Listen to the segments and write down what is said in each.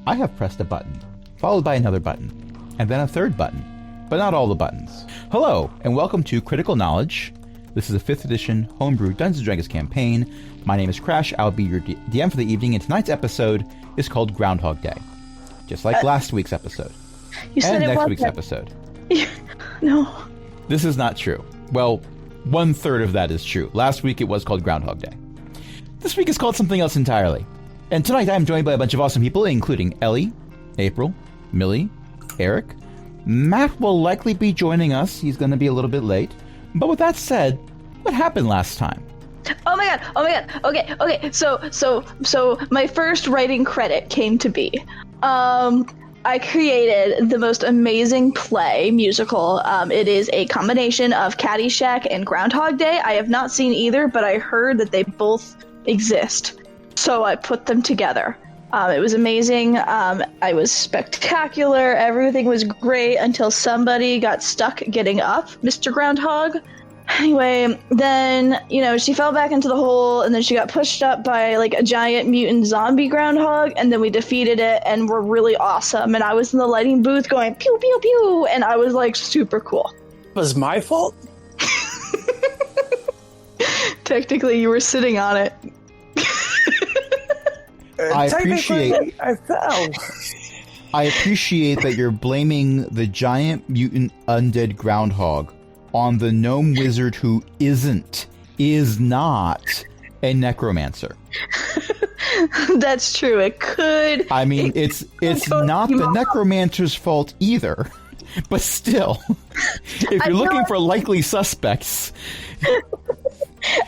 I have pressed a button, followed by another button, and then a third button, but not all the buttons. Hello, and welcome to Critical Knowledge. This is a 5th edition homebrew Dungeons & Dragons campaign. My name is Crash, I'll be your DM for the evening, and tonight's episode is called Groundhog Day. Just like last week's episode. You said and it next was week's episode. No. This is not true. Well, 1/3 of that is true. Last week it was called Groundhog Day. This week is called something else entirely. And tonight I'm joined by a bunch of awesome people, including Ellie, April, Millie, Eric. Matt will likely be joining us. He's going to be a little bit late. But with that said, what happened last time? Oh my god. Okay. So my first writing credit came to be. I created the most amazing play musical. It is a combination of Caddyshack and Groundhog Day. I have not seen either, but I heard that they both exist. So I put them together. It was amazing. I was spectacular. Everything was great until somebody got stuck getting up, Mr. Groundhog. Anyway, then, she fell back into the hole, and then she got pushed up by, like, a giant mutant zombie groundhog, and then we defeated it, and we're really awesome. And I was in the lighting booth going, pew, pew, pew, and I was, like, super cool. It was my fault? Technically, you were sitting on it. I appreciate that you're blaming the giant mutant undead groundhog on the gnome wizard who is not a necromancer. That's true. It could. I mean, it's not the necromancer's fault either. But still, if you're looking for likely suspects,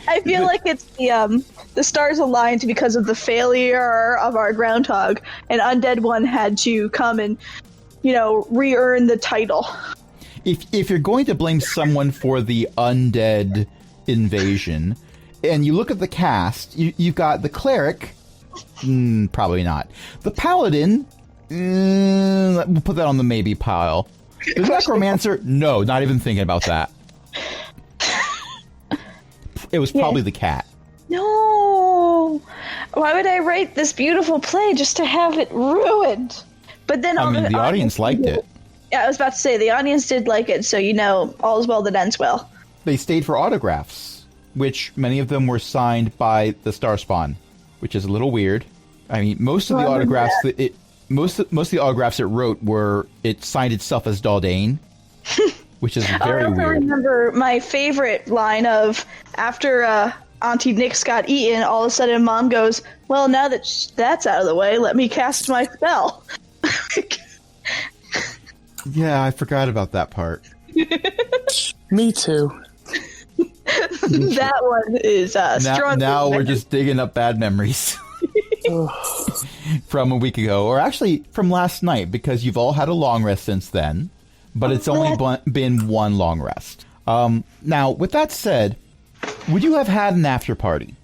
I feel like it's the stars aligned because of the failure of our groundhog, and Undead One had to come and, re-earn the title. If you're going to blame someone for the undead invasion, and you look at the cast, you've got the cleric, probably not. The paladin, we'll put that on the maybe pile. The necromancer, no, not even thinking about that. It was probably the cat. No! Why would I write this beautiful play just to have it ruined? But then the audience liked it. Yeah, I was about to say, the audience did like it, so all is well that ends well. They stayed for autographs, which many of them were signed by the Starspawn, which is a little weird. I mean, most of the autographs most of the autographs it wrote it signed itself as Daldane, which is very weird. I remember my favorite line of, after Auntie Nyx got eaten, all of a sudden Mom goes, well, now that that's out of the way, let me cast my spell. Yeah, I forgot about that part. Me too. That one is strong. Now we're just digging up bad memories from a week ago, or actually from last night, because you've all had a long rest since then, but it's only been one long rest. Now, with that said, would you have had an after party?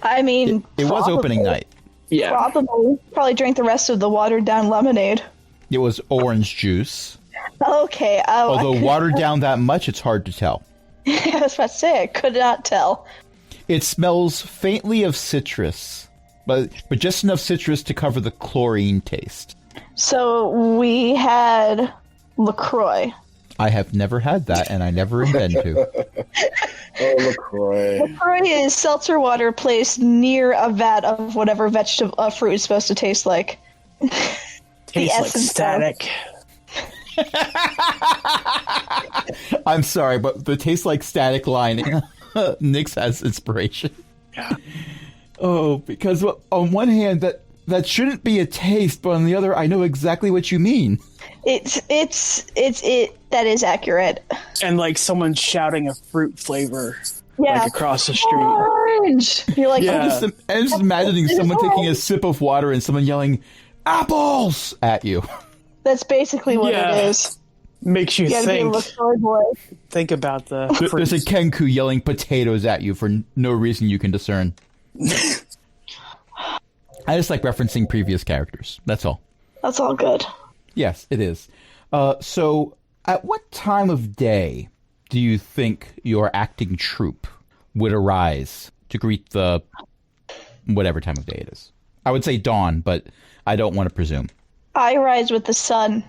I mean, it was opening night. Yeah. Probably drank the rest of the watered down lemonade. It was orange juice. Okay. Although watered down that much, it's hard to tell. I was about to say, I could not tell. It smells faintly of citrus, but just enough citrus to cover the chlorine taste. So we had LaCroix. I have never had that, and I never intend to. Oh, LaCroix. LaCroix is seltzer water placed near a vat of whatever vegetable fruit is supposed to taste like. Tastes like static. I'm sorry, but the taste like static line, Nyx has inspiration. Yeah. Oh, because on one hand, that shouldn't be a taste, but on the other, I know exactly what you mean. That is accurate. And like someone shouting a fruit flavor, like across the street. Orange. You're like, yeah. I'm just imagining someone taking a sip of water and someone yelling apples at you. That's basically what it is. Makes you think. Boy. Think about the. There's a Kenku yelling potatoes at you for no reason you can discern. I just like referencing previous characters. That's all. That's all good. Yes, it is. So, at what time of day do you think your acting troupe would arise to greet the whatever time of day it is? I would say dawn, but I don't want to presume. I rise with the sun.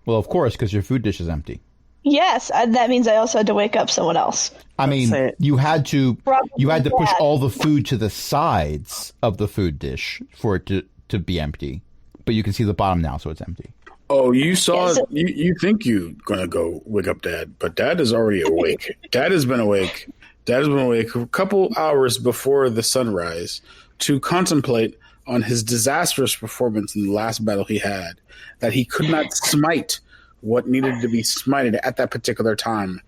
Well, of course, because your food dish is empty. Yes, that means I also had to wake up someone else. I mean, you had to push Dad. all the food to the sides of the food dish for it to be empty. But you can see the bottom now, so it's empty. Oh, you saw Yes. you think you're gonna go wake up Dad, but Dad is already awake. Dad has been awake. Dad has been awake a couple hours before the sunrise to contemplate on his disastrous performance in the last battle he had, that he could not smite what needed to be smited at that particular time.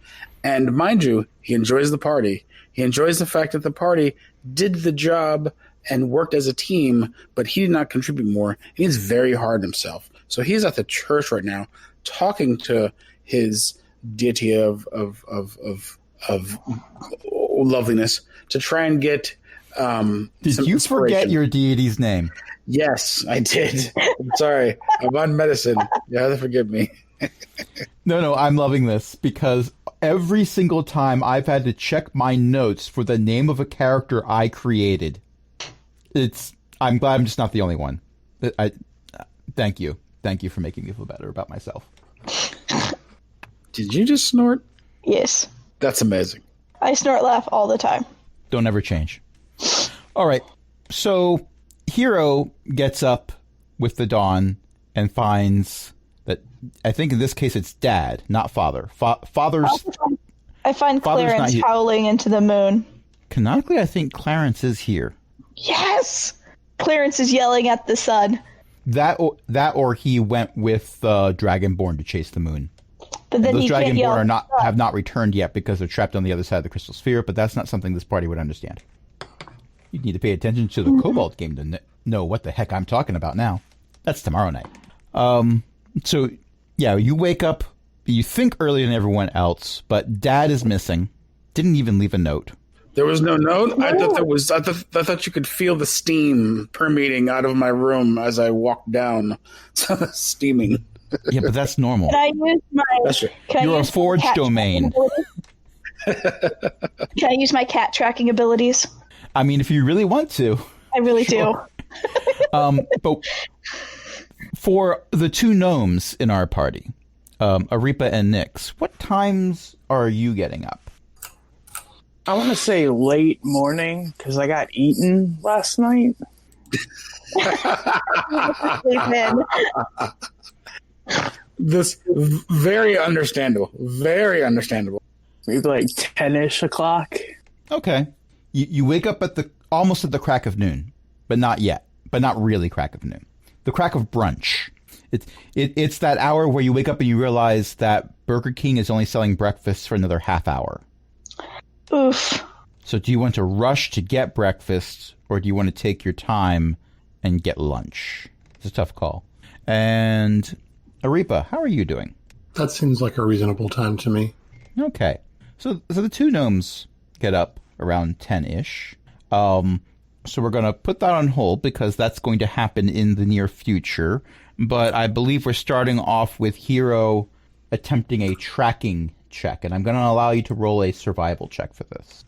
And mind you, he enjoys the party. He enjoys the fact that the party did the job and worked as a team, but he did not contribute more. He's very hard on himself. So he's at the church right now talking to his deity of loveliness to try and get Did some you forget inspiration. your deity's name? Yes, I did. I'm sorry. I'm on medicine. You have to forgive me. No, I'm loving this because every single time I've had to check my notes for the name of a character I created, I'm glad I'm just not the only one. Thank you. Thank you for making me feel better about myself. Did you just snort? Yes. That's amazing. I snort laugh all the time. Don't ever change. All right. So Hero gets up with the dawn and finds that, I think in this case it's Dad, not Father. Father's... I find Father's not Clarence here. howling into the moon. Canonically, I think Clarence is here. Yes! Clarence is yelling at the sun. That or he went with Dragonborn to chase the moon. But then Those he can't yell. Dragonborn have not returned yet because they're trapped on the other side of the crystal sphere, but that's not something this party would understand. You need to pay attention to the Cobalt game to know what the heck I'm talking about now. That's tomorrow night. So, yeah, you wake up, you think earlier than everyone else, but Dad is missing. Didn't even leave a note. There was no note. I thought you could feel the steam permeating out of my room as I walked down, steaming. Yeah, but that's normal. Can I use my... That's right. Can I You're a use my forged cat domain. tracking abilities? Can I use my cat tracking abilities? I mean, if you really want to. I really do. But for the two gnomes in our party, Arepa and Nyx, what times are you getting up? I want to say late morning because I got eaten last night. Man. This very understandable. Very understandable. Maybe like 10-ish o'clock. Okay. You wake up at almost at the crack of noon, but not yet. But not really crack of noon. The crack of brunch. It's that hour where you wake up and you realize that Burger King is only selling breakfast for another half hour. Oof. So do you want to rush to get breakfast, or do you want to take your time and get lunch? It's a tough call. And Arepa, how are you doing? That seems like a reasonable time to me. Okay. So the two gnomes get up around 10-ish. So we're going to put that on hold because that's going to happen in the near future. But I believe we're starting off with Hero attempting a tracking check, and I'm going to allow you to roll a survival check for this.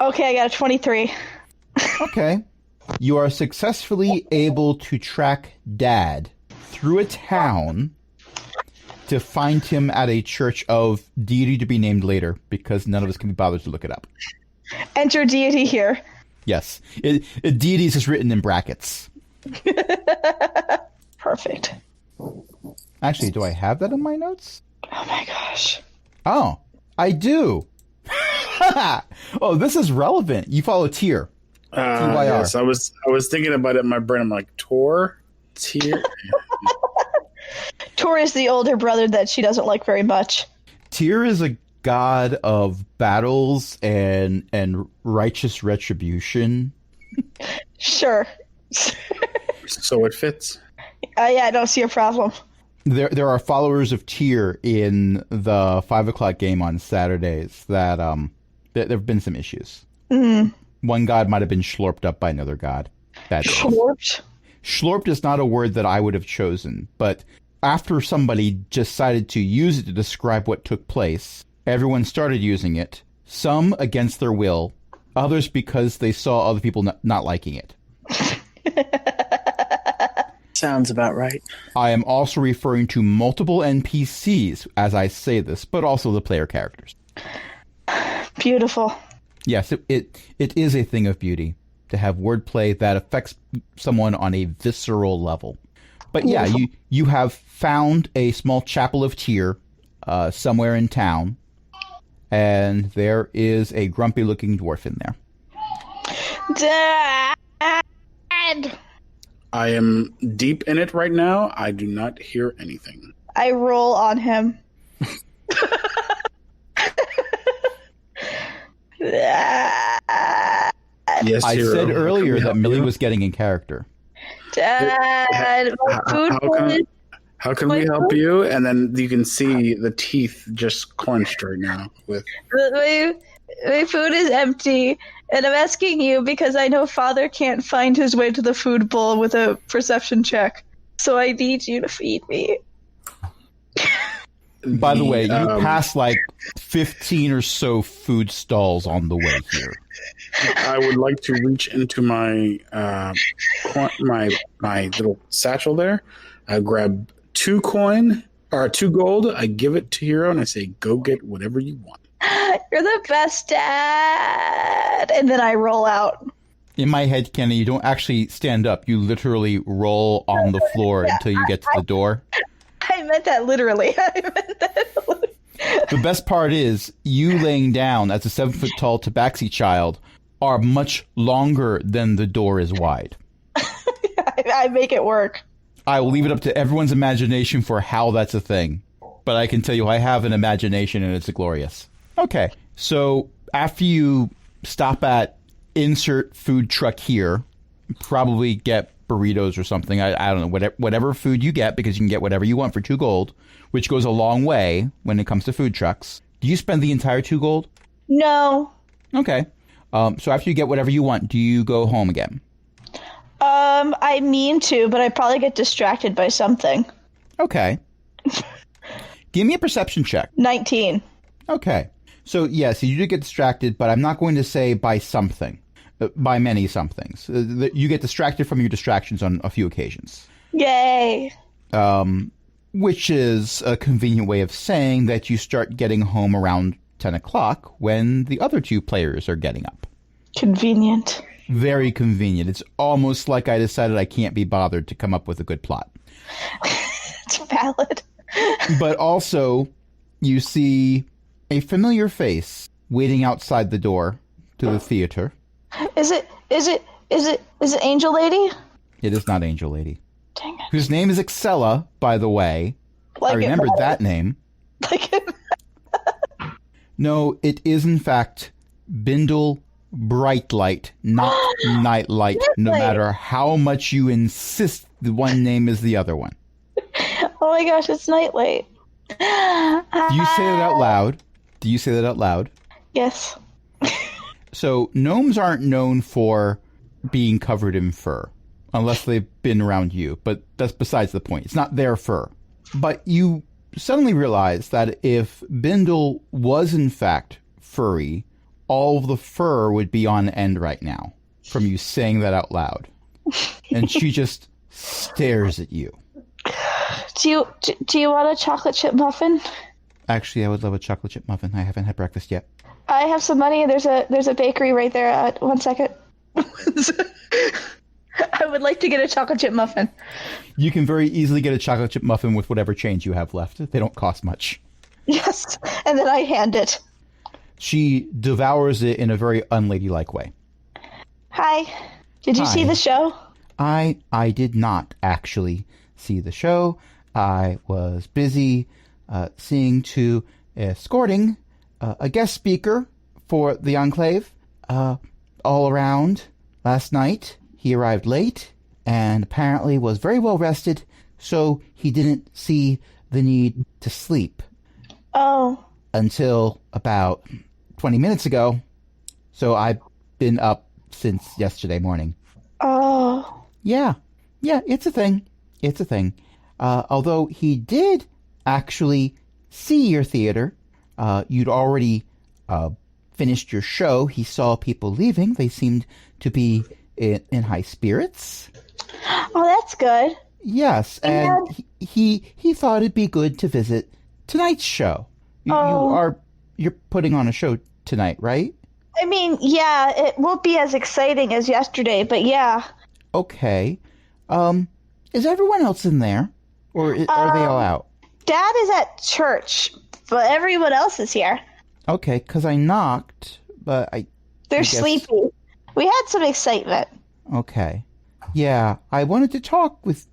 Okay, I got a 23. Okay. You are successfully able to track Dad through a town to find him at a church of deity to be named later because none of us can be bothered to look it up. Enter deity here. Yes. Deities is written in brackets. Perfect. Actually, do I have that in my notes? Oh my gosh. Oh, I do. Oh, this is relevant. You follow Tyr. TYR. Yes, I was thinking about it in my brain. I'm like, Tyr? Tor is the older brother that she doesn't like very much. Tyr is a god of battles and righteous retribution. Sure. So it fits. Yeah, I don't see a problem. There are followers of Tyr in the 5 o'clock game on Saturdays that there have been some issues. Mm. One god might have been schlorped up by another god. Schlorped? Schlorped is not a word that I would have chosen, but after somebody decided to use it to describe what took place, Everyone started using it, some against their will, others because they saw other people not liking it. Sounds about right. I am also referring to multiple NPCs as I say this, but also the player characters. Beautiful. Yes, it is a thing of beauty to have wordplay that affects someone on a visceral level. But yeah, you have found a small chapel of tear somewhere in town, and there is a grumpy-looking dwarf in there. Dad! I am deep in it right now. I do not hear anything. I roll on him. Yes, I hero. said earlier How that can we Millie help was getting in character. Dad, my food how can we help you? And then you can see the teeth just clenched right now. With my food is empty, and I'm asking you because I know Father can't find his way to the food bowl with a perception check. So I need you to feed me. By the way, you passed like 15 or so food stalls on the way here. I would like to reach into my my little satchel there. I grab 2 gold. I give it to Hero and I say, "Go get whatever you want." You're the best, Dad. And then I roll out. In my head, Kenny, you don't actually stand up. You literally roll on the floor until you get to the door. I meant that literally. The best part is, you laying down as a 7-foot-tall tabaxi child are much longer than the door is wide. I make it work. I will leave it up to everyone's imagination for how that's a thing. But I can tell you I have an imagination and it's glorious. Okay, so after you stop at insert food truck here, probably get burritos or something. I don't know, whatever food you get, because you can get whatever you want for 2 gold, which goes a long way when it comes to food trucks. Do you spend the entire 2 gold? No. Okay. So after you get whatever you want, do you go home again? I mean to, but I probably get distracted by something. Okay. Give me a perception check. 19. Okay. So, yes, you do get distracted, but I'm not going to say by something. By many somethings. You get distracted from your distractions on a few occasions. Yay. Which is a convenient way of saying that you start getting home around 10 o'clock when the other 2 players are getting up. Convenient. Very convenient. It's almost like I decided I can't be bothered to come up with a good plot. It's valid. But also, you see a familiar face waiting outside the door to the theater. Is it Angel Lady? It is not Angel Lady. Dang it. Whose name is Excella, by the way. I remembered that name. No, it is in fact Bindle Brightlight, not Nightlight, no matter how much you insist the one name is the other one. Oh my gosh, it's Nightlight. Do you say that out loud? Do you say that out loud? Yes. So, gnomes aren't known for being covered in fur, unless they've been around you, but that's besides the point. It's not their fur. But you suddenly realize that if Bindle was in fact furry, all of the fur would be on end right now from you saying that out loud. And she just stares at you. Do you want a chocolate chip muffin? Actually, I would love a chocolate chip muffin. I haven't had breakfast yet. I have some money, and there's a bakery right there. 1 second. I would like to get a chocolate chip muffin. You can very easily get a chocolate chip muffin with whatever change you have left. They don't cost much. Yes, and then I hand it. She devours it in a very unladylike way. Hi. Did you Hi. see the show? I did not actually see the show. I was busy seeing to escorting a guest speaker for the Enclave all around last night. He arrived late and apparently was very well rested, so he didn't see the need to sleep. Oh. Until about 20 minutes ago. So I've been up since yesterday morning. Oh. Yeah, it's a thing. Although he did actually see your theater you'd already finished your show. He saw people leaving. They seemed to be in high spirits. Oh, that's good. Yes, and he thought it'd be good to visit tonight's show. You're putting on a show tonight, right? I mean, yeah, it won't be as exciting as yesterday, but yeah. Okay. Is everyone else in there? Or are they all out? Dad is at church, but everyone else is here. Okay, because I knocked, but They're sleepy. We had some excitement. Okay. Yeah, I wanted to talk with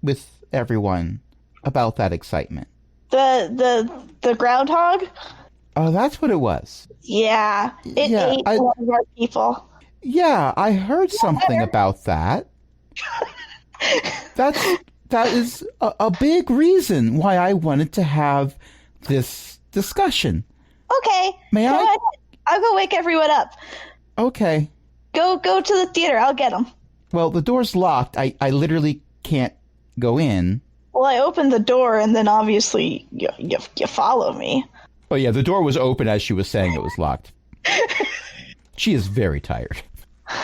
everyone about that excitement. The groundhog? Oh, that's what it was. Yeah, it ate one of our people. Yeah, I heard something about that. That is a big reason why I wanted to have this discussion. Okay. May I? Ahead. I'll go wake everyone up. Okay. Go to the theater. I'll get them. Well, the door's locked. I literally can't go in. Well, I opened the door, and then obviously you follow me. Oh, yeah, the door was open as she was saying it was locked. She is very tired.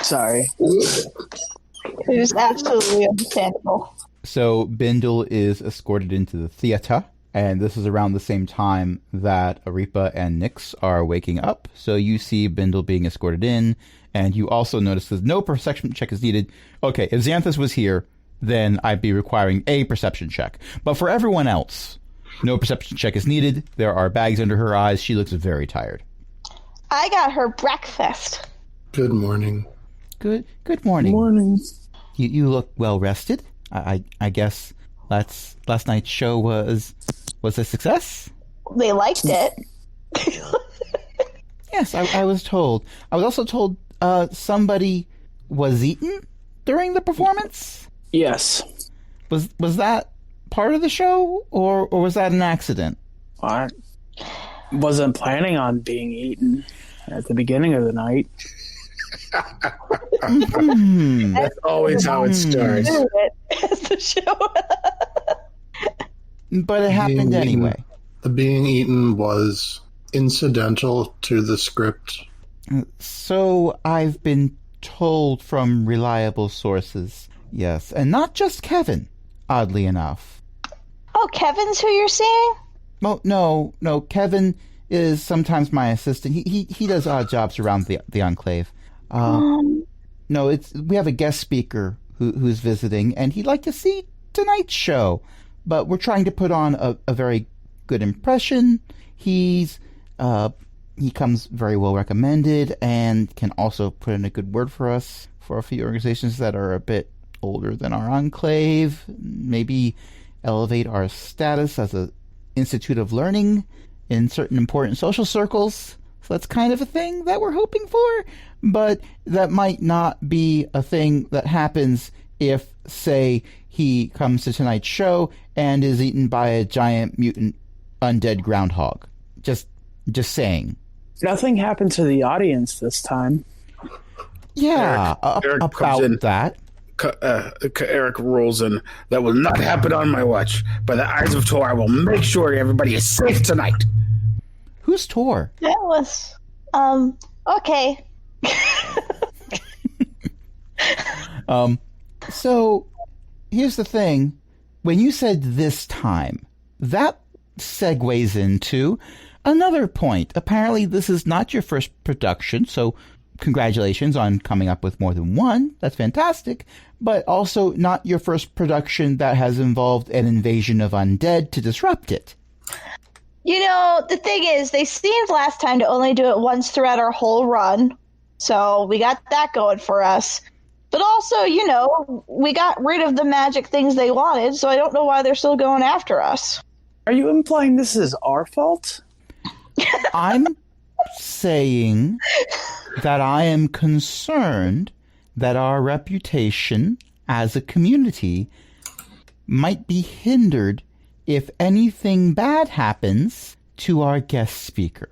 Sorry. It was absolutely understandable. So Bindle is escorted into the theater, and this is around the same time that Arepa and Nyx are waking up. So you see Bindle being escorted in, and you also notice that no perception check is needed. Okay, if Xanthus was here, then I'd be requiring a perception check. But for everyone else, no perception check is needed. There are bags under her eyes. She looks very tired. I got her breakfast. Good morning. Good morning. Morning. You look well rested. I guess last night's show was a success? They liked it. Yes, I was told. I was also told somebody was eaten during the performance? Yes. Was that part of the show, or was that an accident? I wasn't planning on being eaten at the beginning of the night. That's always how it starts. It's the show. But it happened anyway. The being eaten was incidental to the script. So I've been told from reliable sources. Yes, and not just Kevin, oddly enough. Oh, Kevin's who you're seeing? Oh, no, Kevin is sometimes my assistant. He does odd jobs around the Enclave. No, we have a guest speaker who's visiting, and he'd like to see tonight's show. But we're trying to put on a very good impression. He comes very well recommended and can also put in a good word for us for a few organizations that are a bit older than our Enclave. Maybe elevate our status as a institute of learning in certain important social circles. So that's kind of a thing that we're hoping for, but that might not be a thing that happens if, say, he comes to tonight's show and is eaten by a giant mutant undead groundhog. Just saying. Nothing happened to the audience this time. Yeah, Eric about in. that. Eric rolls in. That will not happen on my watch. By the eyes of Tor, I will make sure everybody is safe tonight. Who's Tor? That was, okay. So, here's the thing. When you said this time, that segues into another point. Apparently, this is not your first production, so congratulations on coming up with more than one. That's fantastic. But also not your first production that has involved an invasion of undead to disrupt it. You know, the thing is, they seemed last time to only do it once throughout our whole run. So we got that going for us. But also, you know, we got rid of the magic things they wanted, so I don't know why they're still going after us. Are you implying this is our fault? I'm saying that I am concerned that our reputation as a community might be hindered if anything bad happens to our guest speaker.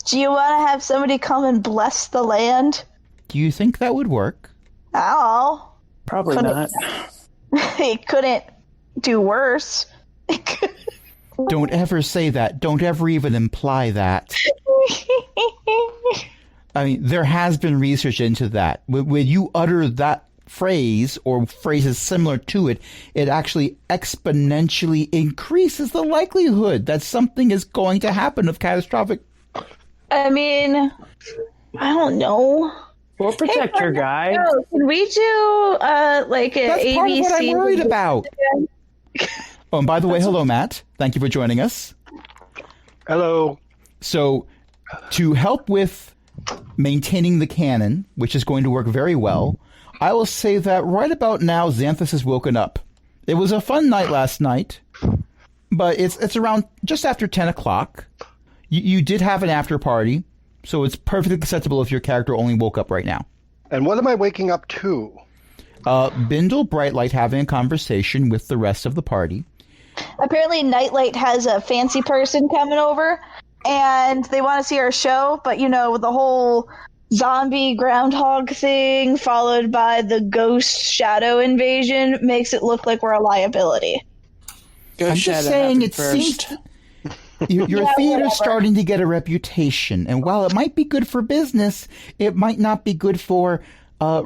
Do you want to have somebody come and bless the land? Do you think that would work? Oh. Probably not. It couldn't do worse. Don't ever say that. Don't ever even imply that. I mean, there has been research into that. When you utter that phrase or phrases similar to it, it actually exponentially increases the likelihood that something is going to happen of catastrophic. I mean, I don't know. We'll protect your guy. Can we do like an That's ABC? part of what I'm worried about. Oh, and by the way, hello, Matt. Thank you for joining us. Hello. So, to help with maintaining the canon, which is going to work very well, I will say that right about now, Xanthus has woken up. It was a fun night last night, but it's around just after 10 o'clock. You did have an after party, so it's perfectly acceptable if your character only woke up right now. And what am I waking up to? Bindle Brightlight having a conversation with the rest of the party. Apparently, Nightlight has a fancy person coming over, and they want to see our show, but, you know, the whole zombie groundhog thing followed by the ghost shadow invasion makes it look like we're a liability. I'm just saying it seems your theater's starting to get a reputation, and while it might be good for business, it might not be good for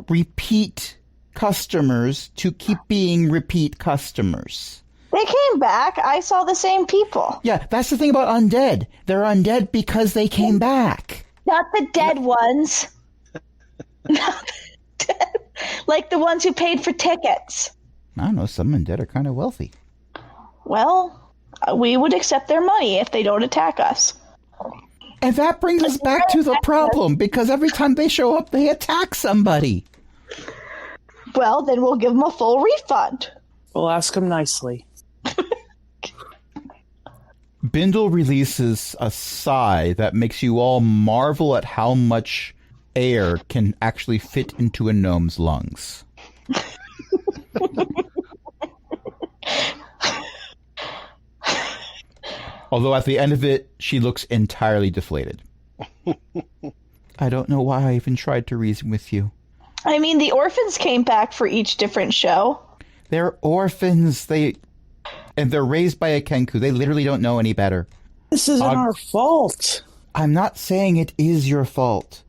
repeat customers to keep being repeat customers. They came back. I saw the same people. Yeah, that's the thing about undead. They're undead because they came back. Not the dead ones. Not the dead. Like the ones who paid for tickets. I don't know, some undead are kind of wealthy. Well, we would accept their money if they don't attack us. And that brings us back to the problem, because every time they show up, they attack somebody. Well, then we'll give them a full refund. We'll ask them nicely. Bindle releases a sigh that makes you all marvel at how much air can actually fit into a gnome's lungs. Although at the end of it, she looks entirely deflated. I don't know why I even tried to reason with you. I mean, the orphans came back for each different show. They're orphans. And they're raised by a Kenku. They literally don't know any better. This isn't our fault. I'm not saying it is your fault.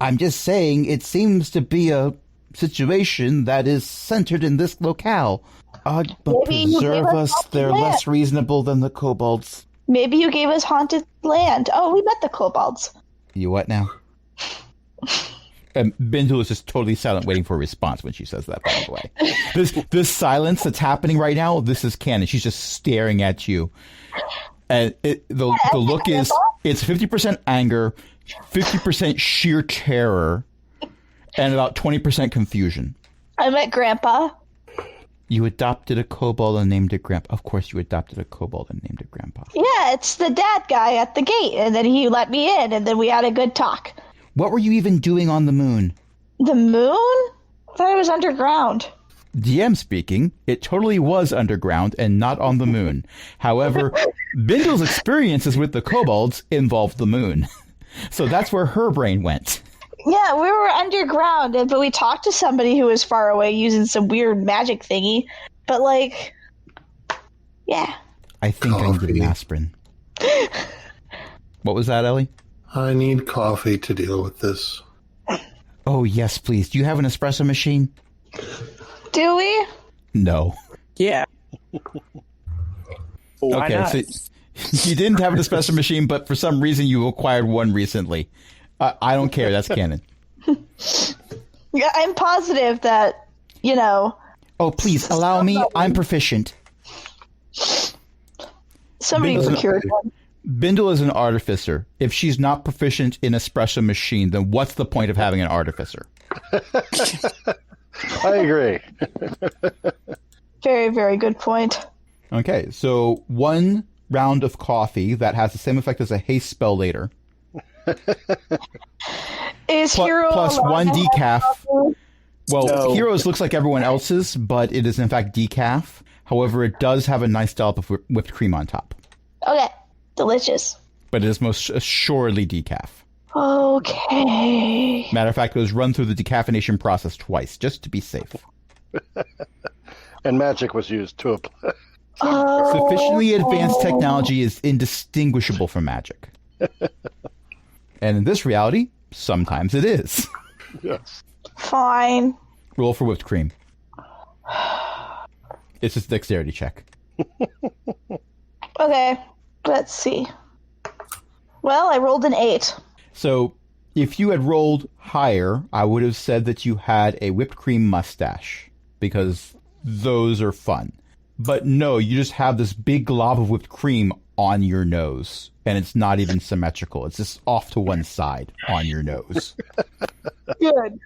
I'm just saying it seems to be a situation that is centered in this locale. But Maybe preserve us, they're land. less reasonable than the kobolds. Maybe you gave us haunted land. Oh, we met the kobolds. You what now? And Bindle is just totally silent, waiting for a response when she says that, by the way. This silence that's happening right now, this is canon. She's just staring at you. And the look is, it's 50% anger, 50% sheer terror, and about 20% confusion. I met Grandpa. You adopted a kobold and named it Grandpa. Of course you adopted a kobold and named it Grandpa. Yeah, it's the dad guy at the gate. And then he let me in, and then we had a good talk. What were you even doing on the moon? The moon? I thought it was underground. DM speaking, it totally was underground and not on the moon. However, Bindle's experiences with the kobolds involved the moon. So that's where her brain went. Yeah, we were underground, but we talked to somebody who was far away using some weird magic thingy. But, like, yeah. I think I need an aspirin. What was that, Ellie? I need coffee to deal with this. Oh, yes, please. Do you have an espresso machine? Do we? No. Yeah. Why Okay, not? so you didn't have an espresso machine, but for some reason you acquired one recently. I don't care. That's canon. Yeah, I'm positive that, you know, Oh, please, allow me. I'm proficient. somebody Bindle's procured one. Bindle is an artificer. If she's not proficient in espresso machine, then what's the point of having an artificer? I agree. Very, very good point. Okay, so one round of coffee that has the same effect as a haste spell later. Is Hero Plus allowed one to have decaf. coffee? Well, No. Heroes looks like everyone else's, but it is in fact decaf. However, it does have a nice dollop of whipped cream on top. Okay, delicious. But it is most assuredly decaf. Okay. Matter of fact, it was run through the decaffeination process twice, just to be safe. And magic was used to apply. Sufficiently advanced technology is indistinguishable from magic. And in this reality, sometimes it is. Yes. Fine. Roll for whipped cream. It's just a dexterity check. Okay, let's see. Well, I rolled an 8. So, if you had rolled higher, I would have said that you had a whipped cream mustache, because those are fun. But no, you just have this big glob of whipped cream on your nose, and it's not even symmetrical. It's just off to one side on your nose. Good.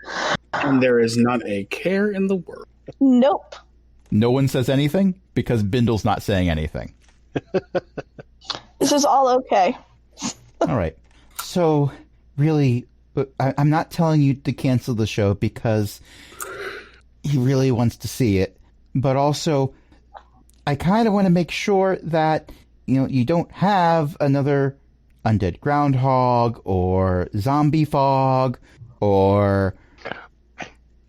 And there is not a care in the world. Nope. No one says anything, because Bindle's not saying anything. This is all okay. All right. So, really, I'm not telling you to cancel the show because he really wants to see it. But also, I kind of want to make sure that, you don't have another undead groundhog or zombie fog or...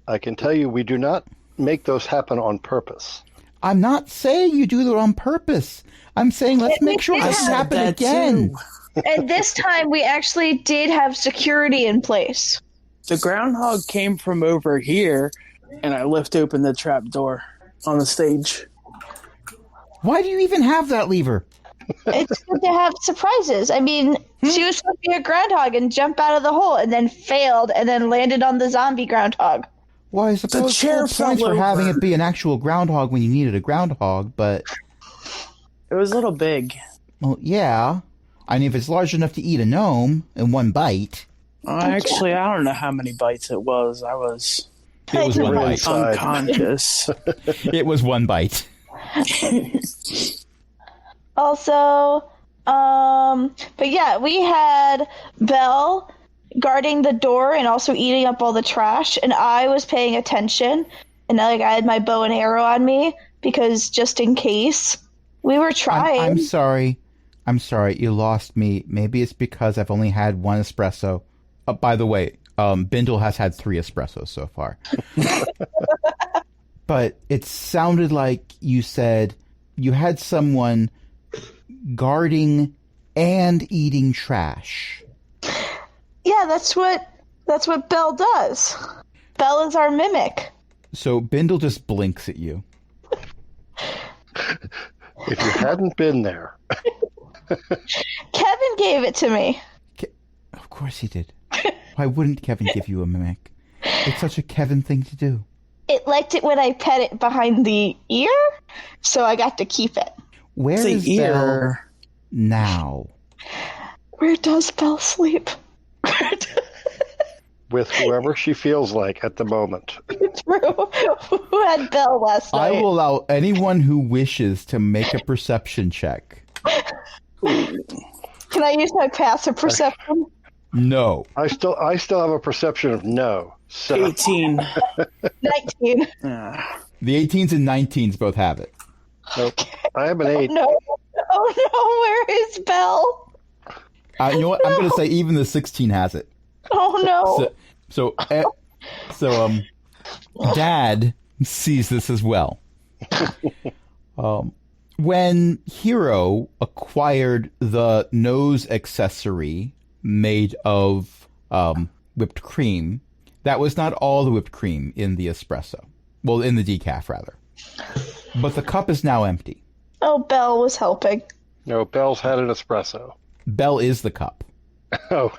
I can tell you we do not make those happen on purpose. I'm not saying you do it on purpose. I'm saying let's make sure it doesn't happen again. And this time we actually did have security in place. The groundhog came from over here, and I lift open the trap door on the stage. Why do you even have that lever? It's good to have surprises. I mean, she was supposed to be a groundhog and jump out of the hole and then failed and then landed on the zombie groundhog. Well, I suppose chair there are points fell for having over. it be an actual groundhog when you needed a groundhog, but... It was a little big. Well, yeah. I mean, if it's large enough to eat a gnome in one bite... Actually, I don't know how many bites it was. I was It was one bite. unconscious. It was one bite. Also, but yeah, we had Belle guarding the door and also eating up all the trash, and I was paying attention, and I had my bow and arrow on me because just in case. We were trying. I'm sorry. I'm sorry. You lost me. Maybe it's because I've only had one espresso. By the way, Bindle has had 3 espressos so far. But it sounded like you said you had someone guarding and eating trash. Yeah, that's what Belle does. Belle is our mimic. So Bindle just blinks at you. If you hadn't been there. Kevin gave it to me. Of course he did. Why wouldn't Kevin give you a mimic? It's such a Kevin thing to do. It liked it when I pet it behind the ear, so I got to keep it. Where The is ear. Belle now? Where does Belle sleep? With whoever she feels like at the moment. True. Who had Belle last I night? will allow anyone who wishes to make a perception check. Can I use my passive perception? No. I still have a perception of no. So 18. 19. The 18s and 19s both have it. nope. I have an 8. No. Oh no, where is Belle? You know what? I'm going to say even the 16 has it. Oh no. So, Dad sees this as well. When Hero acquired the nose accessory made of whipped cream, that was not all the whipped cream in the espresso. Well, in the decaf, rather. But the cup is now empty. Oh, Belle was helping. No, Belle's had an espresso. Belle is the cup. Oh.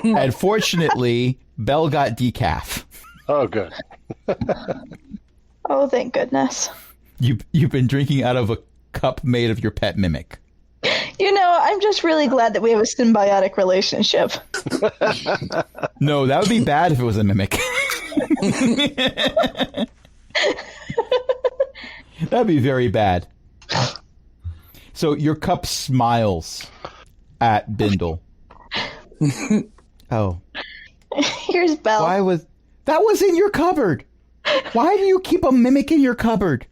And fortunately, Belle got decaf. Oh, good. Oh, thank goodness. You've been drinking out of a cup made of your pet mimic. I'm just really glad that we have a symbiotic relationship. No, that would be bad if it was a mimic. That'd be very bad. So your cup smiles at Bindle. Oh. Here's Belle. That was in your cupboard? Why do you keep a mimic in your cupboard?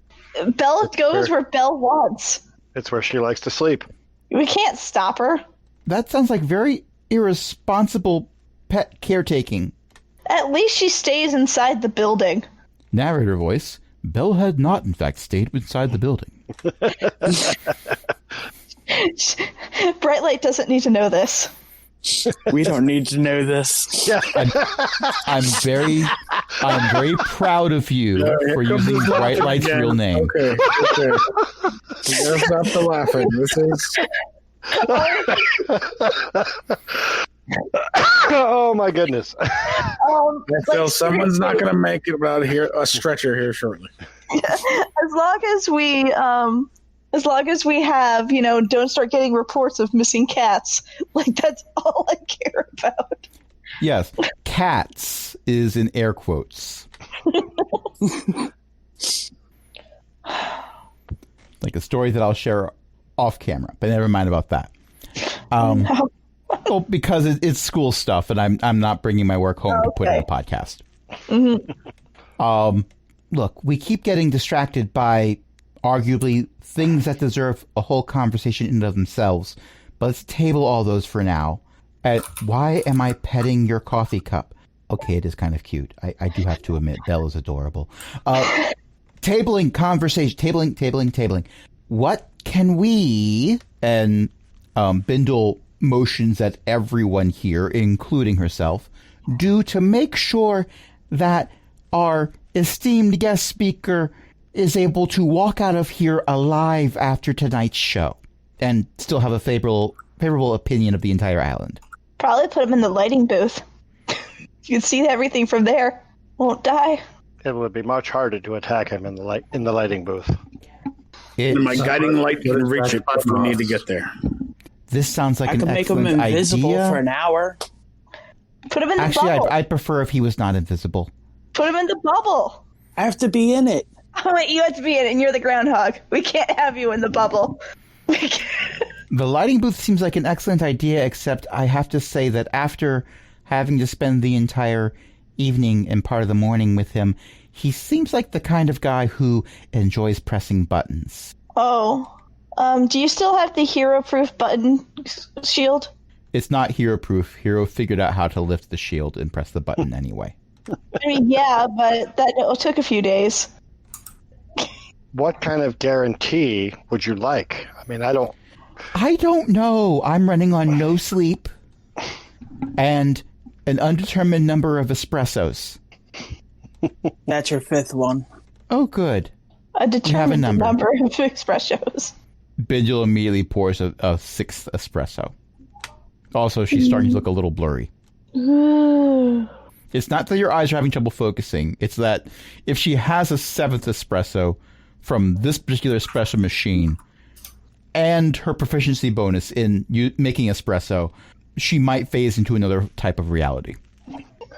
Belle goes where Belle wants. It's where she likes to sleep. We can't stop her. That sounds like very irresponsible pet caretaking. At least she stays inside the building. Narrator voice. Belle had not, in fact, stayed inside the building. Brightlight doesn't need to know this. We don't need to know this. Yeah. I'm very proud of you for using Brightlight's real name. Okay. You gotta stop the laughing. This is. Oh my goodness. I feel someone's not going to make it out here. A stretcher here shortly. As long as we have, don't start getting reports of missing cats. Like, that's all I care about. Yes, cats is in air quotes. Like a story that I'll share off camera, but never mind about that. Well, because it's school stuff, and I'm not bringing my work home to put in a podcast. Mm-hmm. Look, we keep getting distracted by arguably things that deserve a whole conversation in and of themselves. But let's table all those for now. Why am I petting your coffee cup? Okay, it is kind of cute. I do have to admit, Belle is adorable. Tabling conversation. Tabling. What can we, and Bindle motions at everyone here, including herself, do to make sure that our esteemed guest speaker is able to walk out of here alive after tonight's show and still have a favorable opinion of the entire island? Probably put him in the lighting booth. You can see everything from there. Won't die. It would be much harder to attack him in the lighting booth. And my guiding light can reach it if we need to get there. This sounds like I an can make him excellent invisible idea. for an hour. Put him in the Actually, bubble. I'd prefer if he was not invisible. Put him in the bubble. I have to be in it. Oh, wait, you have to be in it, and you're the groundhog. We can't have you in the bubble. The lighting booth seems like an excellent idea, except I have to say that after having to spend the entire evening and part of the morning with him, he seems like the kind of guy who enjoys pressing buttons. Oh. Do you still have the hero-proof button shield? It's not hero-proof. Hero figured out how to lift the shield and press the button anyway. I mean, yeah, but that took a few days. What kind of guarantee would you like? I mean, I don't know. I'm running on no sleep and an undetermined number of espressos. That's your fifth one. Oh, good. A determined number. number of espressos. Bindle immediately pours a sixth espresso. Also, she's starting to look a little blurry. It's not that your eyes are having trouble focusing. It's that if she has a seventh espresso from this particular espresso machine and her proficiency bonus in making espresso, she might phase into another type of reality.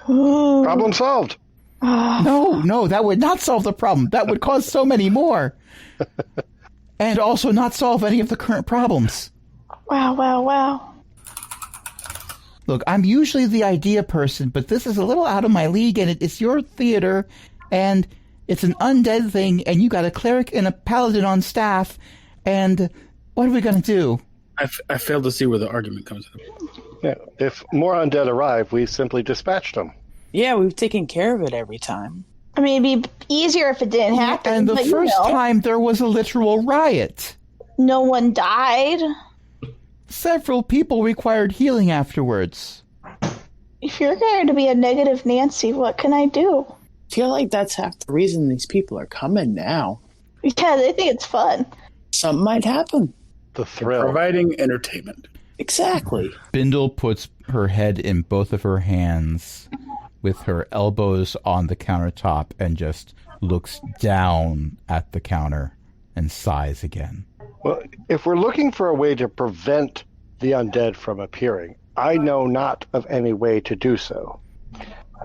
Problem solved. No, that would not solve the problem. That would cause so many more. And also not solve any of the current problems. Wow. Look, I'm usually the idea person, but this is a little out of my league, and it's your theater, and it's an undead thing, and you got a cleric and a paladin on staff, and what are we going to do? I failed to see where the argument comes in. Yeah, if more undead arrive, we simply dispatched them. Yeah, we've taken care of it every time. I mean, it'd be easier if it didn't happen. And the but first time there was a literal riot. No one died. Several people required healing afterwards. If you're going to be a negative Nancy, what can I do? I feel like that's half the reason these people are coming now. Yeah, they think it's fun. Something might happen. The thrill. Providing entertainment. Exactly. Bindle puts her head in both of her hands with her elbows on the countertop and just looks down at the counter and sighs again. Well, if we're looking for a way to prevent the undead from appearing, I know not of any way to do so.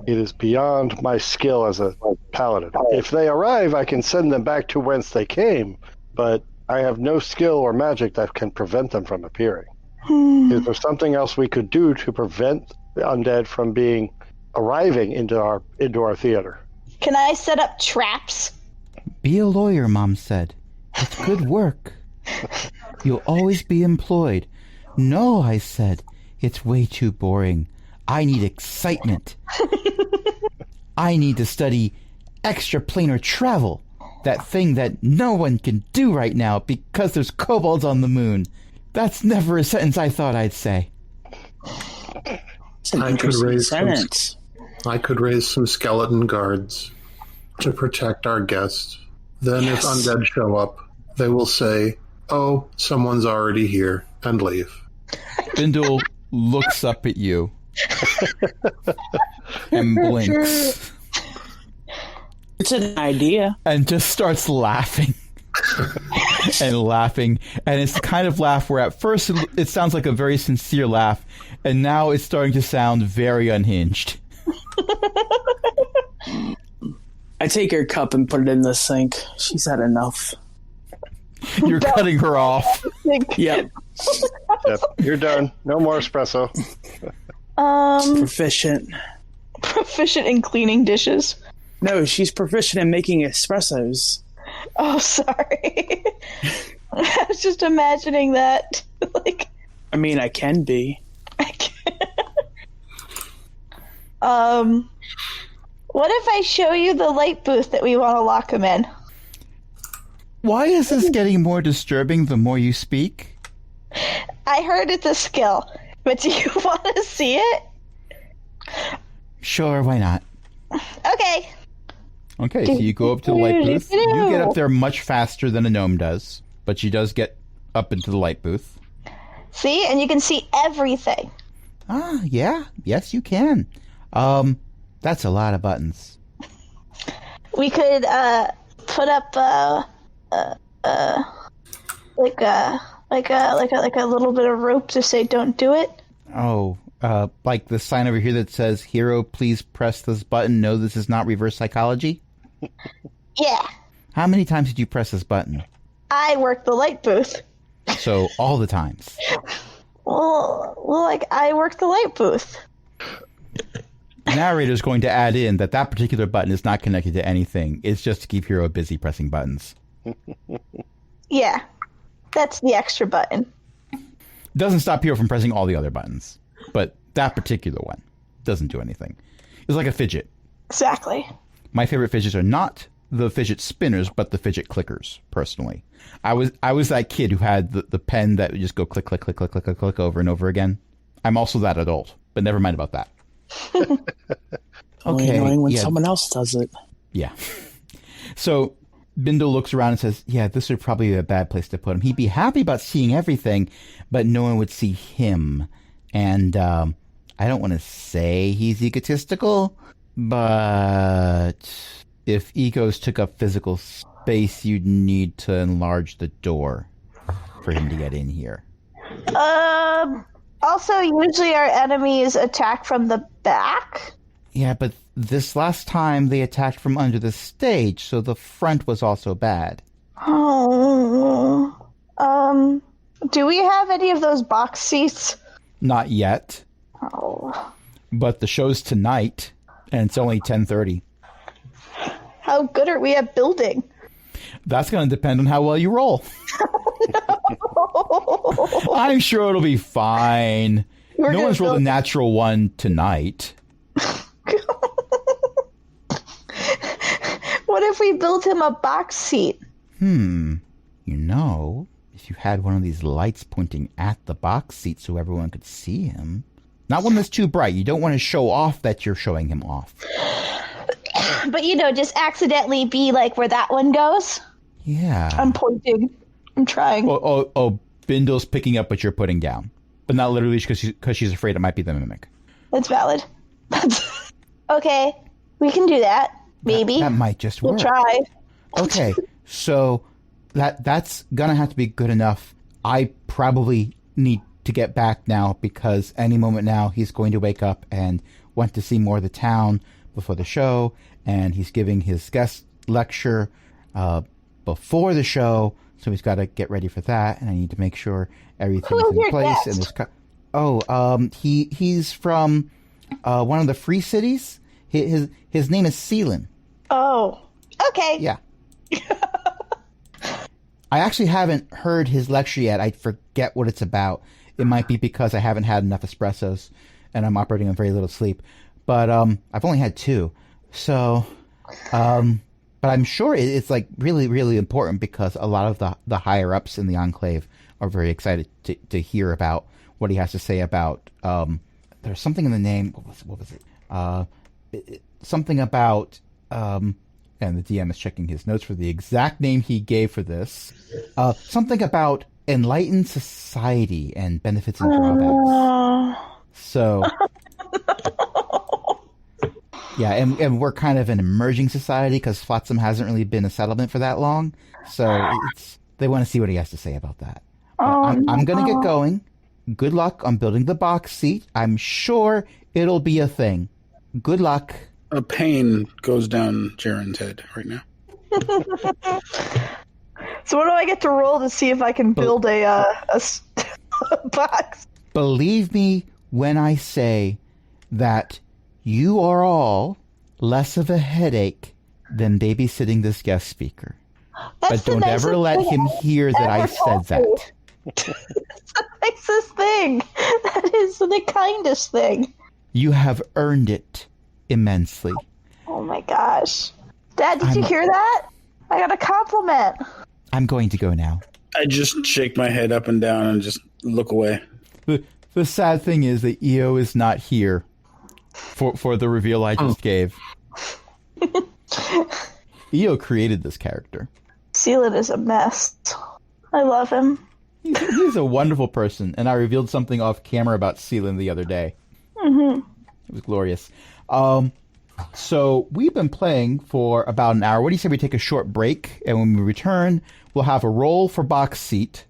It is beyond my skill as a paladin. If they arrive, I can send them back to whence they came, but I have no skill or magic that can prevent them from appearing. Is there something else we could do to prevent the undead from arriving into our theater? Can I set up traps? Be a lawyer, Mom said. It's good work. You'll always be employed. No, I said. It's way too boring. I need excitement. I need to study extraplanar travel. That thing that no one can do right now because there's kobolds on the moon. That's never a sentence I thought I'd say. It's an I could interesting raise sentence. I could raise some skeleton guards to protect our guests. Then Yes. if undead show up, they will say, "Oh, someone's already here," and leave. Bindle looks up at you and blinks It's an idea. and just starts laughing and laughing. And it's the kind of laugh where at first it sounds like a very sincere laugh, and now it's starting to sound very unhinged. I take her cup and put it in the sink. She's had enough. You're cutting her off. Yep. Yep, you're done. No more espresso. Proficient. Proficient in cleaning dishes. No, she's proficient in making espressos. Oh, sorry. I was just imagining that. Like, I mean, I can be. I can't. What if I show you the light booth that we want to lock him in? Why is this getting more disturbing the more you speak? I heard it's a skill, but do you want to see it? Sure, why not? Okay. Okay, so you go up to the light booth. You get up there much faster than a gnome does, but she does get up into the light booth. See? And you can see everything. Ah, yeah. Yes, you can. That's a lot of buttons. We could put up like a little bit of rope to say don't do it. Oh, like the sign over here that says, "Hero, please press this button. No, this is not reverse psychology." Yeah. How many times did you press this button? I work the light booth. So, all the times. Well, like I work the light booth. The narrator's going to add in that that particular button is not connected to anything. It's just to keep Hero busy pressing buttons. Yeah. That's the extra button. Doesn't stop Hero from pressing all the other buttons. But that particular one doesn't do anything. It's like a fidget. Exactly. My favorite fidgets are not the fidget spinners, but the fidget clickers, personally. I was that kid who had the pen that would just go click, click, click, click, click, click, click over and over again. I'm also that adult, but never mind about that. Only annoying when yeah. someone else does it. Yeah. So Bindle looks around and says, yeah, this would probably be a bad place to put him. He'd be happy about seeing everything, but no one would see him. And I don't want to say he's egotistical, but if egos took up physical space, you'd need to enlarge the door for him to get in here. Also, usually our enemies attack from the back. Yeah, but this last time they attacked from under the stage, so the front was also bad. Oh. Do we have any of those box seats? Not yet, Oh. but the show's tonight, and it's only 10:30. How good are we at building? That's going to depend on how well you roll. I'm sure it'll be fine. We're No gonna one's rolled a build- natural one tonight. What if we built him a box seat? You know, if you had one of these lights pointing at the box seat so everyone could see him. Not one that's too bright. You don't want to show off that you're showing him off. But, just accidentally be like where that one goes. Yeah. I'm pointing. I'm trying. Oh, Bindle's picking up what you're putting down. But not literally because she's afraid it might be the mimic. That's valid. Okay, we can do that. Maybe. That might just work. We'll try. Okay, so that's gonna have to be good enough. I probably need to get back now because any moment now he's going to wake up and want to see more of the town before the show, and he's giving his guest lecture before the show, so he's got to get ready for that, and I need to make sure everything's Who is in your place. guest? And he's from one of the free cities. His name is Seelan. Oh, okay. Yeah. I actually haven't heard his lecture yet. I forget what it's about. It might be because I haven't had enough espressos and I'm operating on very little sleep. But I've only had 2. So, but I'm sure it's like really, really important because a lot of the higher ups in the Enclave are very excited to hear about what he has to say about there's something in the name. What was it? Something about, and the DM is checking his notes for the exact name he gave for this. Something about enlightened society and benefits and drawbacks. So, yeah, and we're kind of an emerging society because Flotsam hasn't really been a settlement for that long. So they want to see what he has to say about that. I'm going to get going. Good luck on building the box seat. I'm sure it'll be a thing. Good luck. A pain goes down Jaren's head right now. So what do I get to roll to see if I can build a box? Believe me when I say that you are all less of a headache than babysitting this guest speaker. That's but don't ever let him hear that I said that. It's the nicest thing. That is the kindest thing. You have earned it immensely. Oh my gosh. Dad, did you hear that? I got a compliment. I'm going to go now. I just shake my head up and down and just look away. The sad thing is that EO is not here for the reveal I just gave. EO created this character. Sealant is a mess. I love him. He's a wonderful person, and I revealed something off camera about Sealant the other day. Mm-hmm. It was glorious. So we've been playing for about an hour. What do you say we take a short break, and when we return, we'll have a roll for box seat.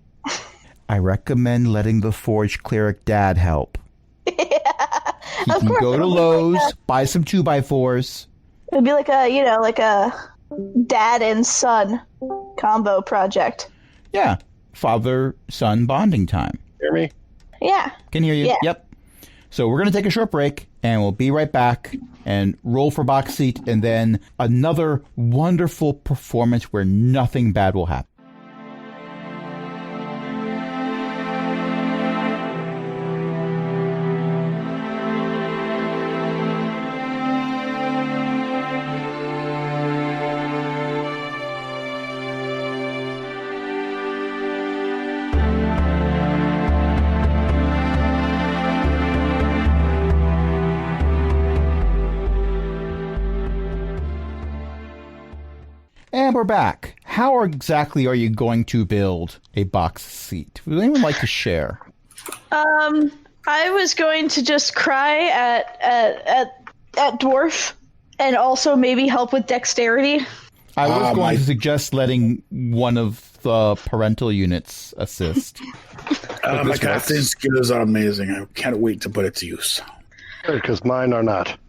I recommend letting the Forge Cleric Dad help. Yeah, He can go to Lowe's, buy some 2x4s. It'd be like a dad and son combo project. Yeah, father-son bonding time. Hear me? Yeah. Can hear you. Yeah. Yep. So we're going to take a short break, and we'll be right back and roll for box seat, and then another wonderful performance where nothing bad will happen. And we're back. How exactly are you going to build a box seat? Would anyone like to share? I was going to just cry at Dwarf, and also maybe help with dexterity. I was going to suggest letting one of the parental units assist. My casting skills are amazing. I can't wait to put it to use. Because mine are not.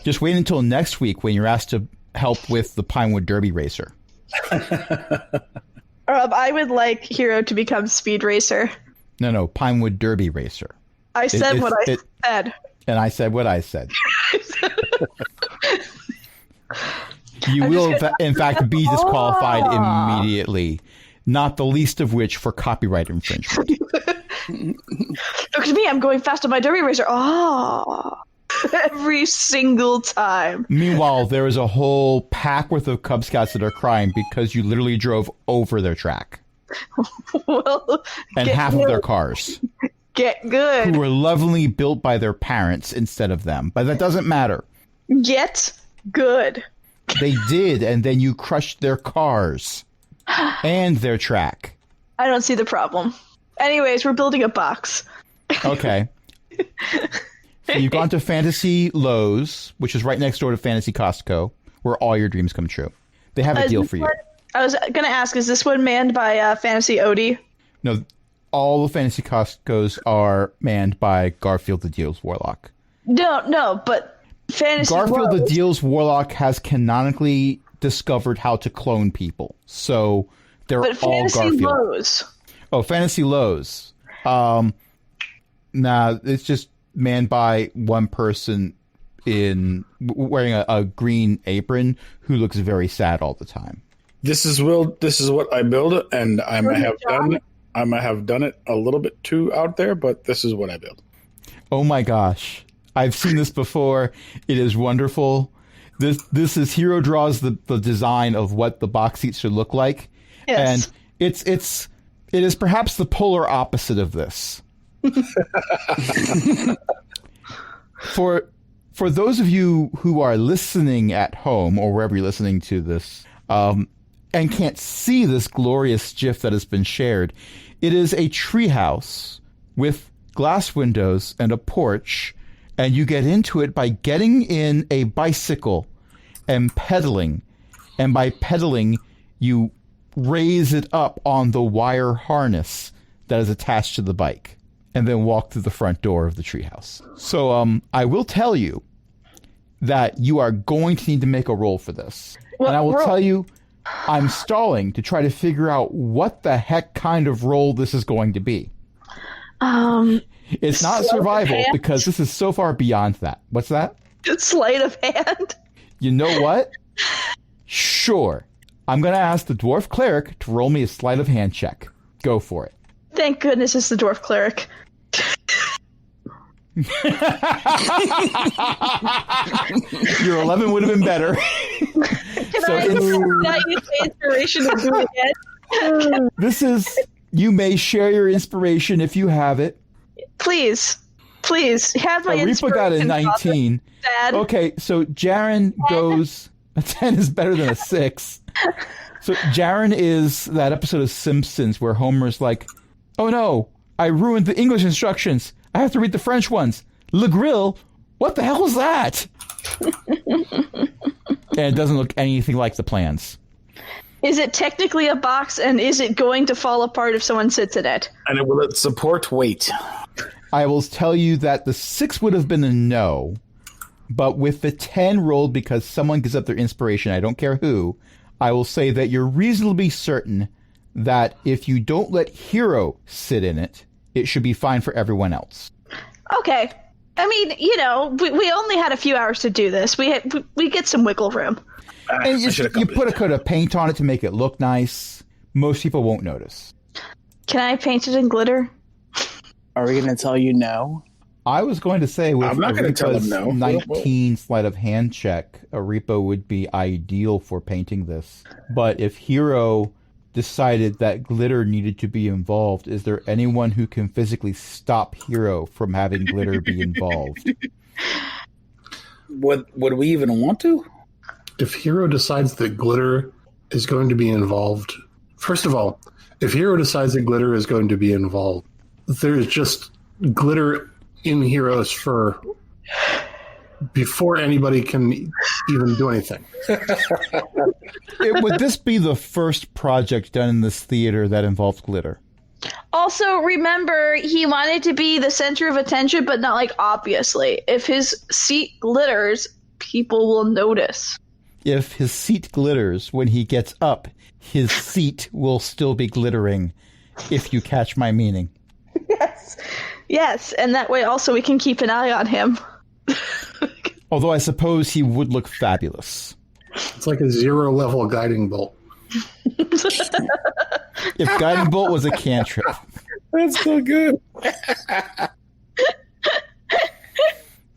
Just wait until next week when you're asked to help with the Pinewood Derby Racer. I would like Hero to become Speed Racer. No, Pinewood Derby Racer. I said what I said. And I said what I said. You will, in fact, be disqualified immediately. Not the least of which for copyright infringement. Look at me, I'm going fast on my Derby Racer. Oh, every single time. Meanwhile, there is a whole pack worth of Cub Scouts that are crying because you literally drove over their track. Well, and half of their cars. Get good. Who were lovingly built by their parents instead of them. But that doesn't matter. Get good. They did, and then you crushed their cars. And their track. I don't see the problem. Anyways, we're building a box. Okay. So you've gone to Fantasy Lowe's, which is right next door to Fantasy Costco, where all your dreams come true. They have a deal for you. I was going to ask, is this one manned by Fantasy Odie? No, all the Fantasy Costcos are manned by Garfield the Deals Warlock. No, but Fantasy Garfield Lowe's. the Deals Warlock has canonically discovered how to clone people. So they're but all Fantasy Garfield. Lowe's. Oh, Fantasy Lowe's. Nah, it's just manned by one person in wearing a green apron who looks very sad all the time. This is what I build, and I might have done it a little bit too out there, but this is what I build. Oh my gosh. I've seen this before. It is wonderful. This is Hero draws the design of what the box seat should look like. Yes. And it is perhaps the polar opposite of this. For those of you who are listening at home or wherever you're listening to this, and can't see this glorious GIF that has been shared, it is a treehouse with glass windows and a porch, and you get into it by getting in a bicycle and pedaling. And by pedaling, you raise it up on the wire harness that is attached to the bike, and then walk through the front door of the treehouse. So I will tell you that you are going to need to make a roll for this. What and I will roll? tell you, I'm stalling to try to figure out what the heck kind of roll this is going to be. It's not Sleight of survival, hand? because this is so far beyond that. What's that? Sleight of hand. You know what? Sure. I'm going to ask the dwarf cleric to roll me a sleight of hand check. Go for it. Thank goodness it's the dwarf cleric. Your 11 would have been better. Can I use the inspiration to do it again? This is... You may share your inspiration if you have it. Please, have my Reaper inspiration. got a 19. Dad. Okay, so Jaren goes... A 10 is better than a 6. So Jaren is that episode of Simpsons where Homer's like, oh no, I ruined the English instructions. I have to read the French ones. Le Grill? What the hell is that? And it doesn't look anything like the plans. Is it technically a box, and is it going to fall apart if someone sits in it? And will it support weight? I will tell you that the 6 would have been a no, but with the 10 rolled because someone gives up their inspiration, I don't care who, I will say that you're reasonably certain that if you don't let Hero sit in it, it should be fine for everyone else. Okay. I mean, we only had a few hours to do this. We get some wiggle room. And you put a coat of paint on it to make it look nice. Most people won't notice. Can I paint it in glitter? Are we going to tell you no? I was going to say with I'm not gonna tell Arepa's them no. 19 sleight of hand check, Arepa would be ideal for painting this. But if Hero decided that glitter needed to be involved, is there anyone who can physically stop Hero from having glitter be involved? Would we even want to? If Hero decides that glitter is going to be involved, first of all, if Hero decides that glitter is going to be involved, there's just glitter in Hero's fur before anybody can even do anything. Would this be the first project done in this theater that involved glitter? Also, remember, he wanted to be the center of attention, but not, like, obviously. If his seat glitters, people will notice. If his seat glitters when he gets up, his seat will still be glittering, if you catch my meaning. Yes, and that way also we can keep an eye on him. Although I suppose he would look fabulous. It's like a 0-level guiding bolt. If Guiding Bolt was a cantrip. That's so good.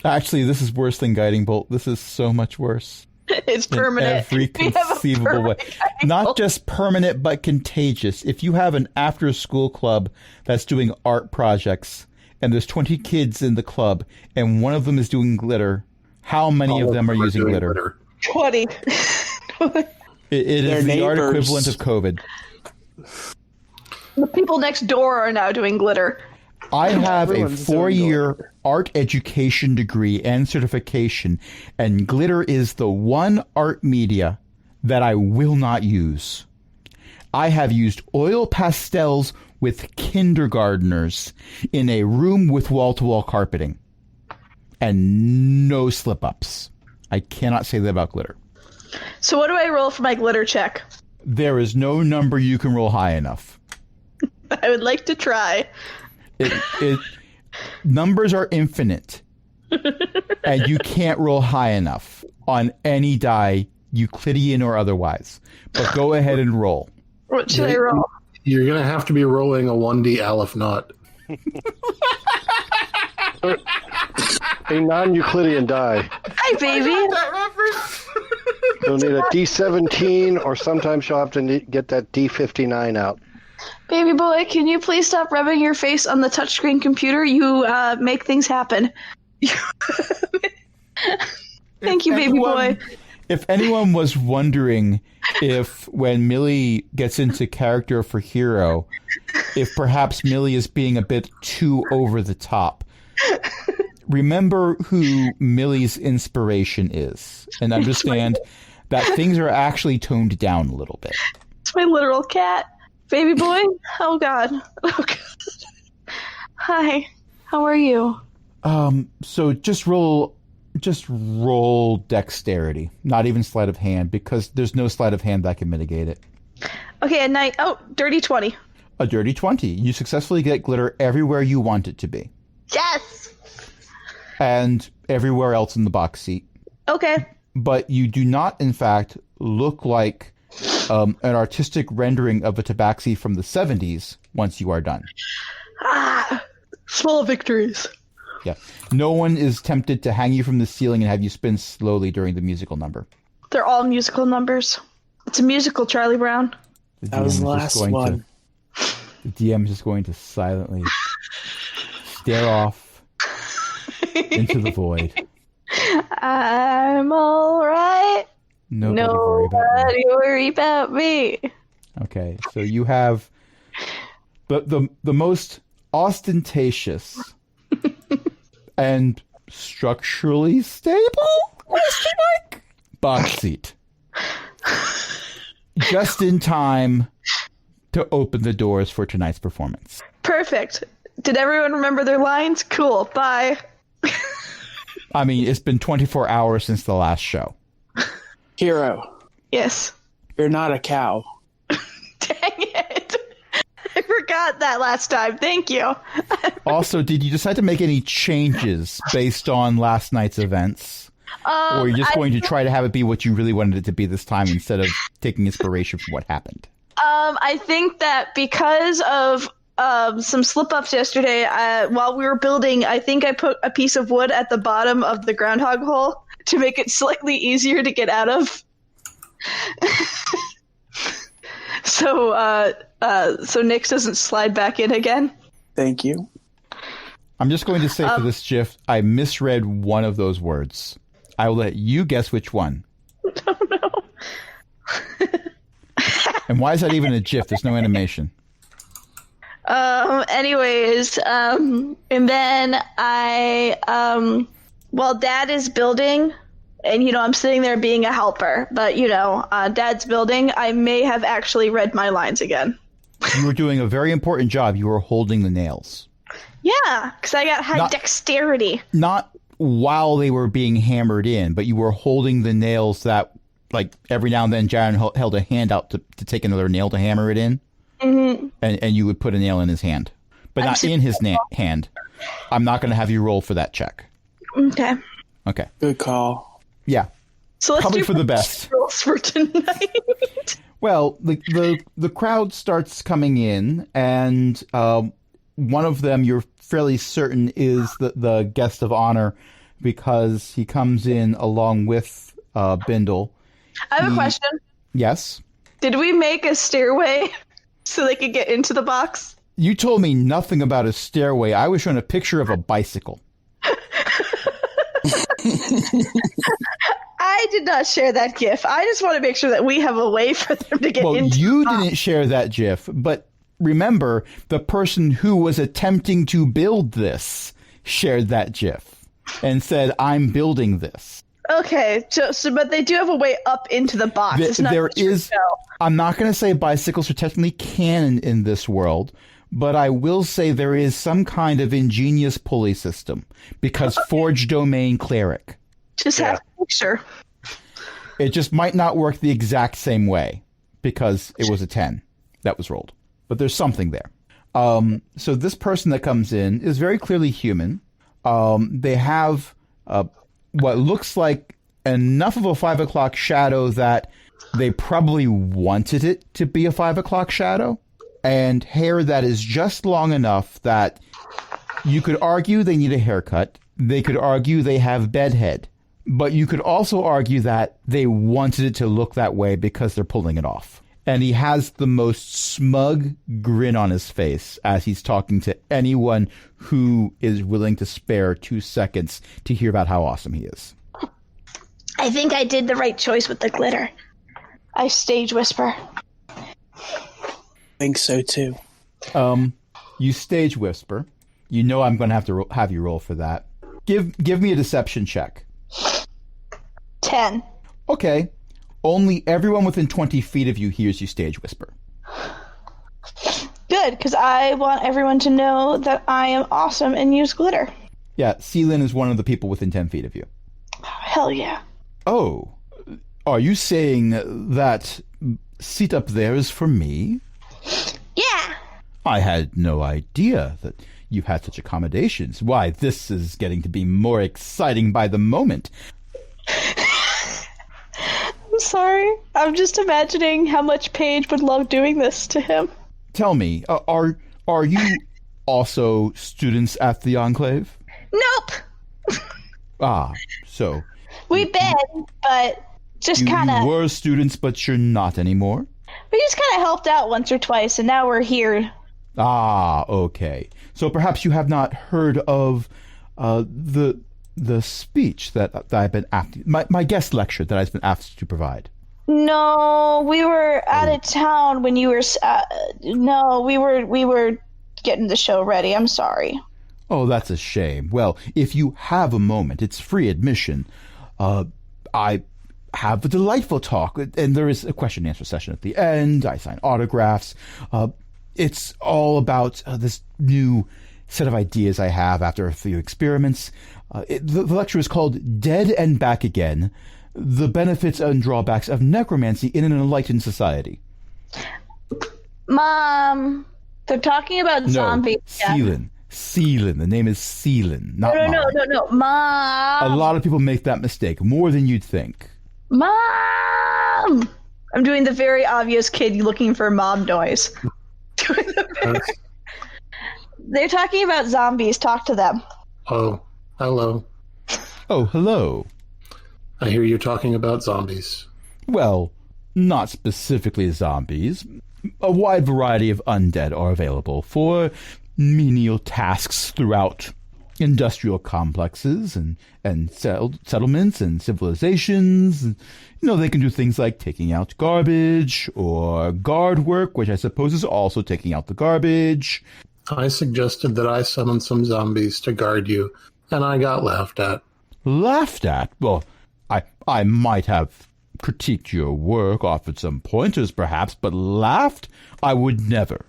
Actually, this is worse than Guiding Bolt. This is so much worse. It's permanent. In every We have a conceivable way. permanent Not just permanent, but contagious. If you have an after-school club that's doing art projects, and there's 20 kids in the club, and one of them is doing glitter, how many of them are using doing glitter? 20. It is the art neighbors. equivalent of COVID. The people next door are now doing glitter. I have a Everyone's doing 4-year glitter. art education degree and certification, and glitter is the one art media that I will not use. I have used oil pastels with kindergartners in a room with wall-to-wall carpeting, and no slip-ups. I cannot say that about glitter. So what do I roll for my glitter check? There is no number you can roll high enough. I would like to try. Numbers are infinite, and you can't roll high enough on any die, Euclidean or otherwise. But go ahead and roll. What should I roll? You're going to have to be rolling a 1D Aleph knot. A non-Euclidean die. Hi, baby. You'll need a D17, or sometimes you'll have to get that D59 out. Baby boy, can you please stop rubbing your face on the touchscreen computer? You make things happen. Thank you, baby boy. If anyone was wondering if when Millie gets into character for Hero, if perhaps Millie is being a bit too over the top, remember who Millie's inspiration is and understand that things are actually toned down a little bit. It's my literal cat. Baby boy? Oh, God. Oh, God. Hi. How are you? So just roll dexterity, not even sleight of hand, because there's no sleight of hand that can mitigate it. Okay, at night. Oh, dirty 20. A dirty 20. You successfully get glitter everywhere you want it to be. Yes! And everywhere else in the box seat. Okay. But you do not, in fact, look like an artistic rendering of a tabaxi from the 70s once you are done. Ah! Small victories. Yeah. No one is tempted to hang you from the ceiling and have you spin slowly during the musical number. They're all musical numbers. It's a musical, Charlie Brown. That was the last one. The DM is just going to silently stare off into the void. I'm all right. Nobody worry about me. Okay, so you have the most ostentatious and structurally stable box seat. Just in time to open the doors for tonight's performance. Perfect. Did everyone remember their lines? Cool. Bye. I mean, it's been 24 hours since the last show. Hero, Yes. you're not a cow. Dang it. I forgot that last time. Thank you. Also, did you decide to make any changes based on last night's events? Or are you just going to try to have it be what you really wanted it to be this time instead of taking inspiration from what happened? I think that because of some slip-ups yesterday, while we were building, I think I put a piece of wood at the bottom of the groundhog hole to make it slightly easier to get out of. So Nyx doesn't slide back in again. Thank you. I'm just going to say for this GIF, I misread one of those words. I will let you guess which one. Oh, no. And why is that even a GIF? There's no animation. Anyways, and then while Dad is building, and, I'm sitting there being a helper, but, Dad's building, I may have actually read my lines again. You were doing a very important job. You were holding the nails. Yeah, because I had dexterity. Not while they were being hammered in, but you were holding the nails that, like, every now and then Jaron held a hand out to take another nail to hammer it in. Mm-hmm. And you would put a nail in his hand. But not in his hand. I'm not going to have you roll for that check. Okay. Okay. Good call. Yeah. So let's probably do for the best. Rolls for tonight. Well, the crowd starts coming in, and one of them you're fairly certain is the guest of honor because he comes in along with Bindle. I have a question. Yes? Did we make a stairway so they could get into the box? You told me nothing about a stairway. I was shown a picture of a bicycle. I did not share that GIF. I just want to make sure that we have a way for them to get into the box. You didn't share that GIF, but remember, the person who was attempting to build this shared that GIF and said, I'm building this. Okay, so but they do have a way up into the box. It's not I'm not going to say bicycles are technically canon in this world, but I will say there is some kind of ingenious pulley system because Forge Domain Cleric. Just have a picture. It just might not work the exact same way because it was a 10 that was rolled. But there's something there. So this person that comes in is very clearly human. They have what looks like enough of a 5 o'clock shadow that they probably wanted it to be a 5 o'clock shadow, and hair that is just long enough that you could argue they need a haircut. They could argue they have bedhead. But you could also argue that they wanted it to look that way because they're pulling it off. and he has the most smug grin on his face as he's talking to anyone who is willing to spare 2 seconds to hear about how awesome he is. I think I did the right choice with the glitter. I stage whisper. Think so too. You stage whisper. You know I'm going to have you roll for that. Give me a deception check. 10. Okay. Only everyone within 20 feet of you hears you stage whisper. Good, because I want everyone to know that I am awesome and use glitter. Yeah, Seelin is one of the people within 10 feet of you. Hell yeah. Oh, are you saying that seat up there is for me? Yeah. I had no idea that you had such accommodations. Why, this is getting to be more exciting by the moment. I'm sorry. I'm just imagining how much Paige would love doing this to him. Tell me, are you also students at the Enclave? Nope. Ah, so... We've been, but just kind You of... were students, but you're not anymore? We just kind of helped out once or twice, and now we're here. Ah, okay. So perhaps you have not heard of the speech that I've been asked, my guest lecture that I've been asked to provide. No, we were out of town when you were... no, we were getting the show ready. I'm sorry. Oh, that's a shame. Well, if you have a moment, it's free admission. I have a delightful talk, and there is a question and answer session at the end. I sign autographs. It's all about this new set of ideas I have after a few experiments. The lecture is called Dead and Back Again, The Benefits and Drawbacks of Necromancy in an Enlightened Society. Mom, they're talking about zombies. Seelin. The name is Seelin, not Mom. No. Mom. A lot of people make that mistake, more than you'd think. Mom! I'm doing the very obvious kid looking for mom noise. They're talking about zombies. Talk to them. Oh, hello. Oh, hello. I hear you talking about zombies. Well, not specifically zombies. A wide variety of undead are available for menial tasks throughout industrial complexes and settlements and civilizations. You know, they can do things like taking out garbage or guard work, which I suppose is also taking out the garbage. I suggested that I summon some zombies to guard you, and I got laughed at. Laughed at? Well, I might have critiqued your work, offered some pointers perhaps, but laughed? I would never.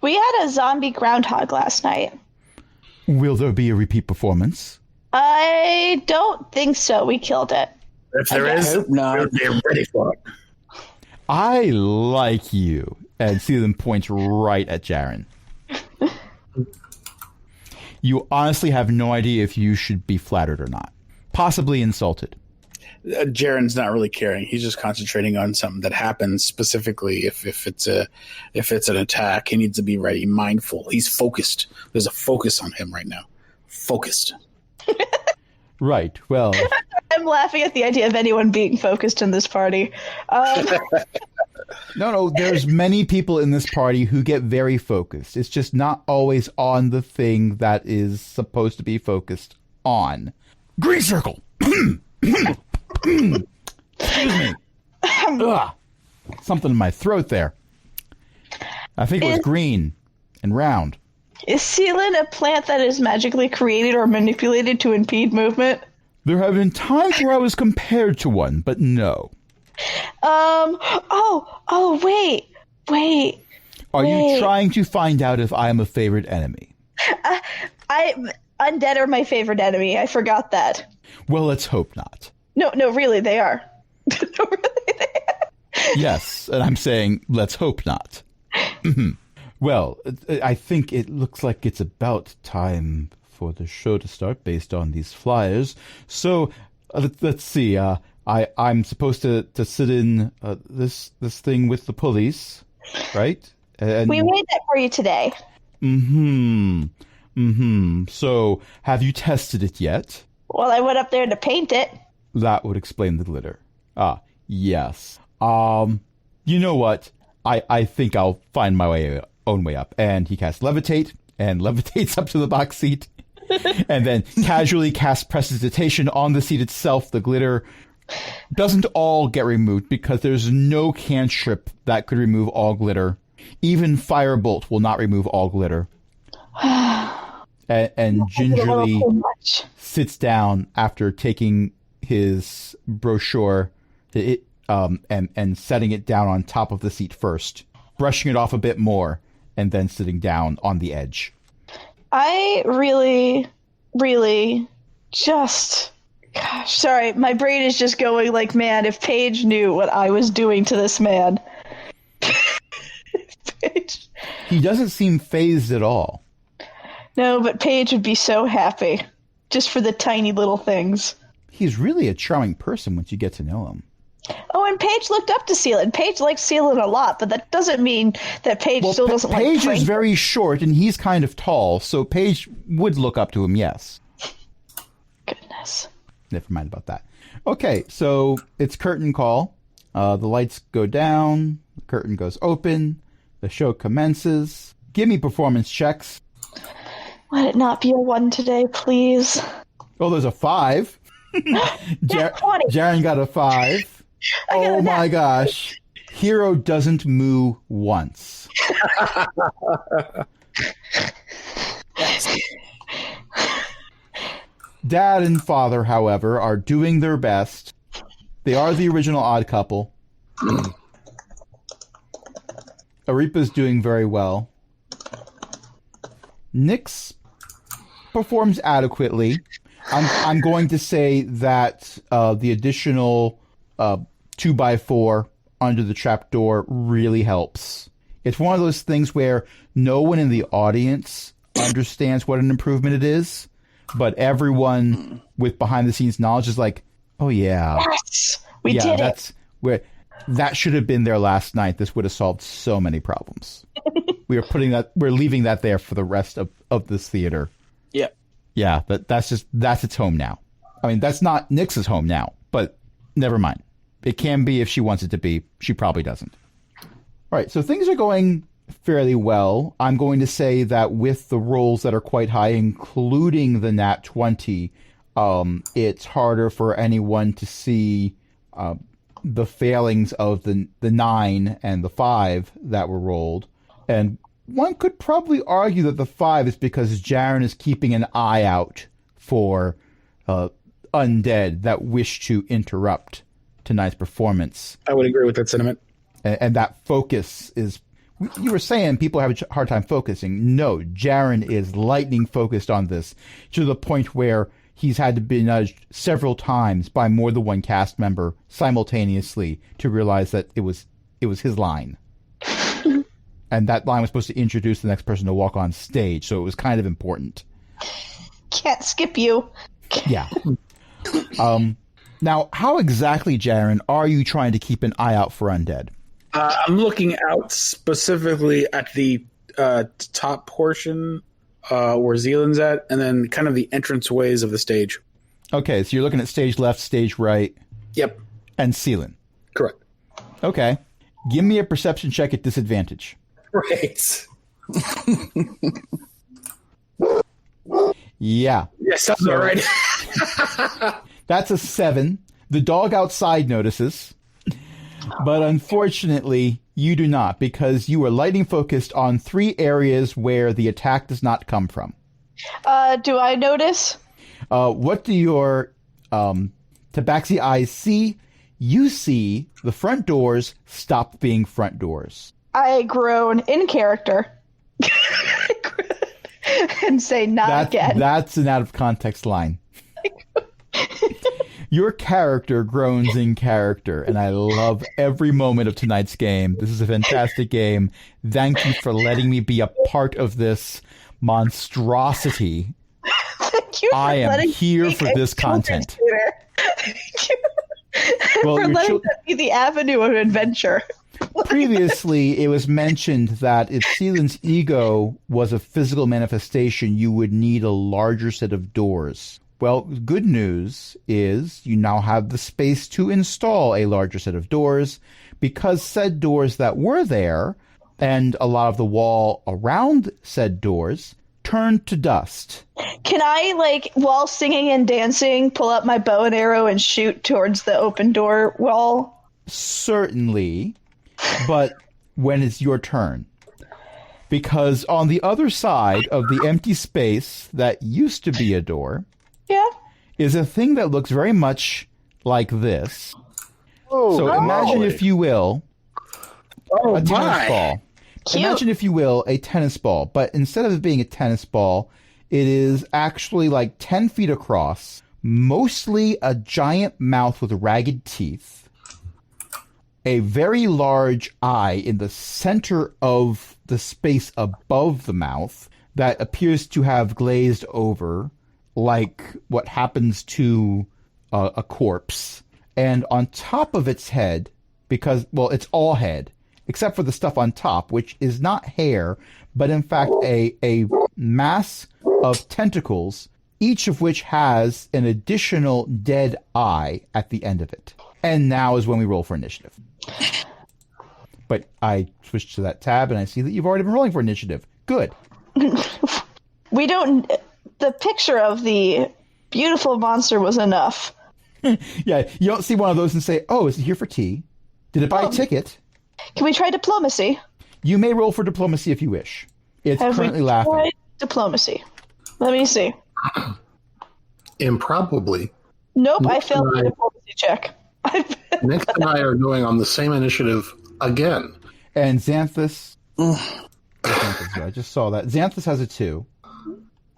We had a zombie groundhog last night. Will there be a repeat performance? I don't think so. We killed it. If there is, they're ready for it. I like you. And Seelin points right at Jaren. You honestly have no idea if you should be flattered or not. Possibly insulted. Jaren's not really caring. He's just concentrating on something that happens specifically. If it's an attack, he needs to be ready, mindful. He's focused. There's a focus on him right now. Focused. Right. Well, I'm laughing at the idea of anyone being focused in this party. no. There's many people in this party who get very focused. It's just not always on the thing that is supposed to be focused on. Green circle. Excuse me. Ugh. Something in my throat there. I think it was green and round. Is Seelin a plant that is magically created or manipulated to impede movement? There have been times where I was compared to one, but no. Wait. Are you trying to find out if I am a favorite enemy? Undead are my favorite enemy. I forgot that. Well, let's hope not. No, really, they are. No, really, they are. Yes, and I'm saying let's hope not. Well, I think it looks like it's about time for the show to start based on these flyers. So let's see. I'm supposed to sit in this thing with the police, right? And we made that for you today. So have you tested it yet? Well, I went up there to paint it. That would explain the glitter. Ah, yes. You know what? I think I'll find my own way up. And he casts Levitate and levitates up to the box seat. And then casually casts Prestidigitation on the seat itself. The glitter doesn't all get removed because there's no cantrip that could remove all glitter. Even Firebolt will not remove all glitter. And gingerly sits down after taking his brochure and setting it down on top of the seat first, brushing it off a bit more, and then sitting down on the edge. I really, really just... Gosh, sorry, my brain is just going like, man, if Paige knew what I was doing to this man. Paige. He doesn't seem phased at all. No, but Paige would be so happy. Just for the tiny little things. He's really a charming person once you get to know him. Oh, and Paige looked up to Seelan. Paige likes Seelan a lot, but that doesn't mean that Paige still doesn't like Paige Frank. is very short, and he's kind of tall, so Paige would look up to him, yes. Goodness. Never mind about that. Okay, so it's curtain call. The lights go down. The curtain goes open. The show commences. Give me performance checks. Let it not be a 1 today, please. Oh, there's a 5. Jaren got a 5. Oh my gosh. Hero doesn't moo once. Dad and father, however, are doing their best. They are the original odd couple. Arepa's doing very well. Nyx performs adequately. I'm going to say that the additional 2x4 under the trapdoor really helps. It's one of those things where no one in the audience understands what an improvement it is, but everyone with behind-the-scenes knowledge is like, "Oh yeah, yes, we did that's where that should have been there last night. This would have solved so many problems." We're leaving that there for the rest of this theater. Yeah. Yeah, that's its home now. I mean, that's not Nyx's home now, but never mind. It can be if she wants it to be. She probably doesn't. All right, so things are going fairly well. I'm going to say that with the rolls that are quite high, including the nat 20, it's harder for anyone to see the failings of the 9 and the 5 that were rolled. And one could probably argue that the 5 is because Jaren is keeping an eye out for undead that wish to interrupt tonight's performance. I would agree with that sentiment. And that focus is... You were saying people have a hard time focusing. No, Jaren is lightning focused on this to the point where he's had to be nudged several times by more than one cast member simultaneously to realize that it was his line. And that line was supposed to introduce the next person to walk on stage, so it was kind of important. Can't skip you. Yeah. Now, how exactly, Jaren, are you trying to keep an eye out for undead? I'm looking out specifically at the top portion where Zealand's at, and then kind of the entranceways of the stage. Okay, so you're looking at stage left, stage right. Yep. And Zealand. Correct. Okay. Give me a perception check at disadvantage. Right. Yeah. Yeah, sounds all right. That's a 7. The dog outside notices. But unfortunately, you do not, because you are lightning focused on 3 areas where the attack does not come from. Do I notice? What do your tabaxi eyes see? You see the front doors stop being front doors. I groan in character. And say, not again. That's an out of context line. Your character groans in character, and I love every moment of tonight's game. This is a fantastic game. Thank you for letting me be a part of this monstrosity. Thank you for I am here for this content. Thank you Well, for letting that be the avenue of adventure. Previously, it was mentioned that if Seelan's ego was a physical manifestation, you would need a larger set of doors. Well, good news is you now have the space to install a larger set of doors, because said doors that were there and a lot of the wall around said doors turned to dust. Can I, like, while singing and dancing, pull up my bow and arrow and shoot towards the open door wall? Certainly, but when it's your turn. Because on the other side of the empty space that used to be a door Yeah. is a thing that looks very much like this. Oh, So imagine, if you will, Oh, a tennis my. ball. Cute. Imagine, if you will, a tennis ball, but instead of it being a tennis ball, it is actually like 10 feet across, mostly a giant mouth with ragged teeth, a very large eye in the center of the space above the mouth that appears to have glazed over, like what happens to a corpse. And on top of its head, because, well, it's all head, except for the stuff on top, which is not hair, but in fact a mass of tentacles, each of which has an additional dead eye at the end of it. And now is when we roll for initiative. But I switched to that tab, and I see that you've already been rolling for initiative. Good. We don't... The picture of the beautiful monster was enough. Yeah, you don't see one of those and say, oh, is it here for tea? Did it buy a ticket? Can we try diplomacy? You may roll for diplomacy if you wish. It's Have currently we laughing. tried diplomacy? Let me see. Improbably, Nope, I Nope, failed the I- diplomacy check. Nick and I are going on the same initiative again. And Xanthus... I just saw that. Xanthus has a 2.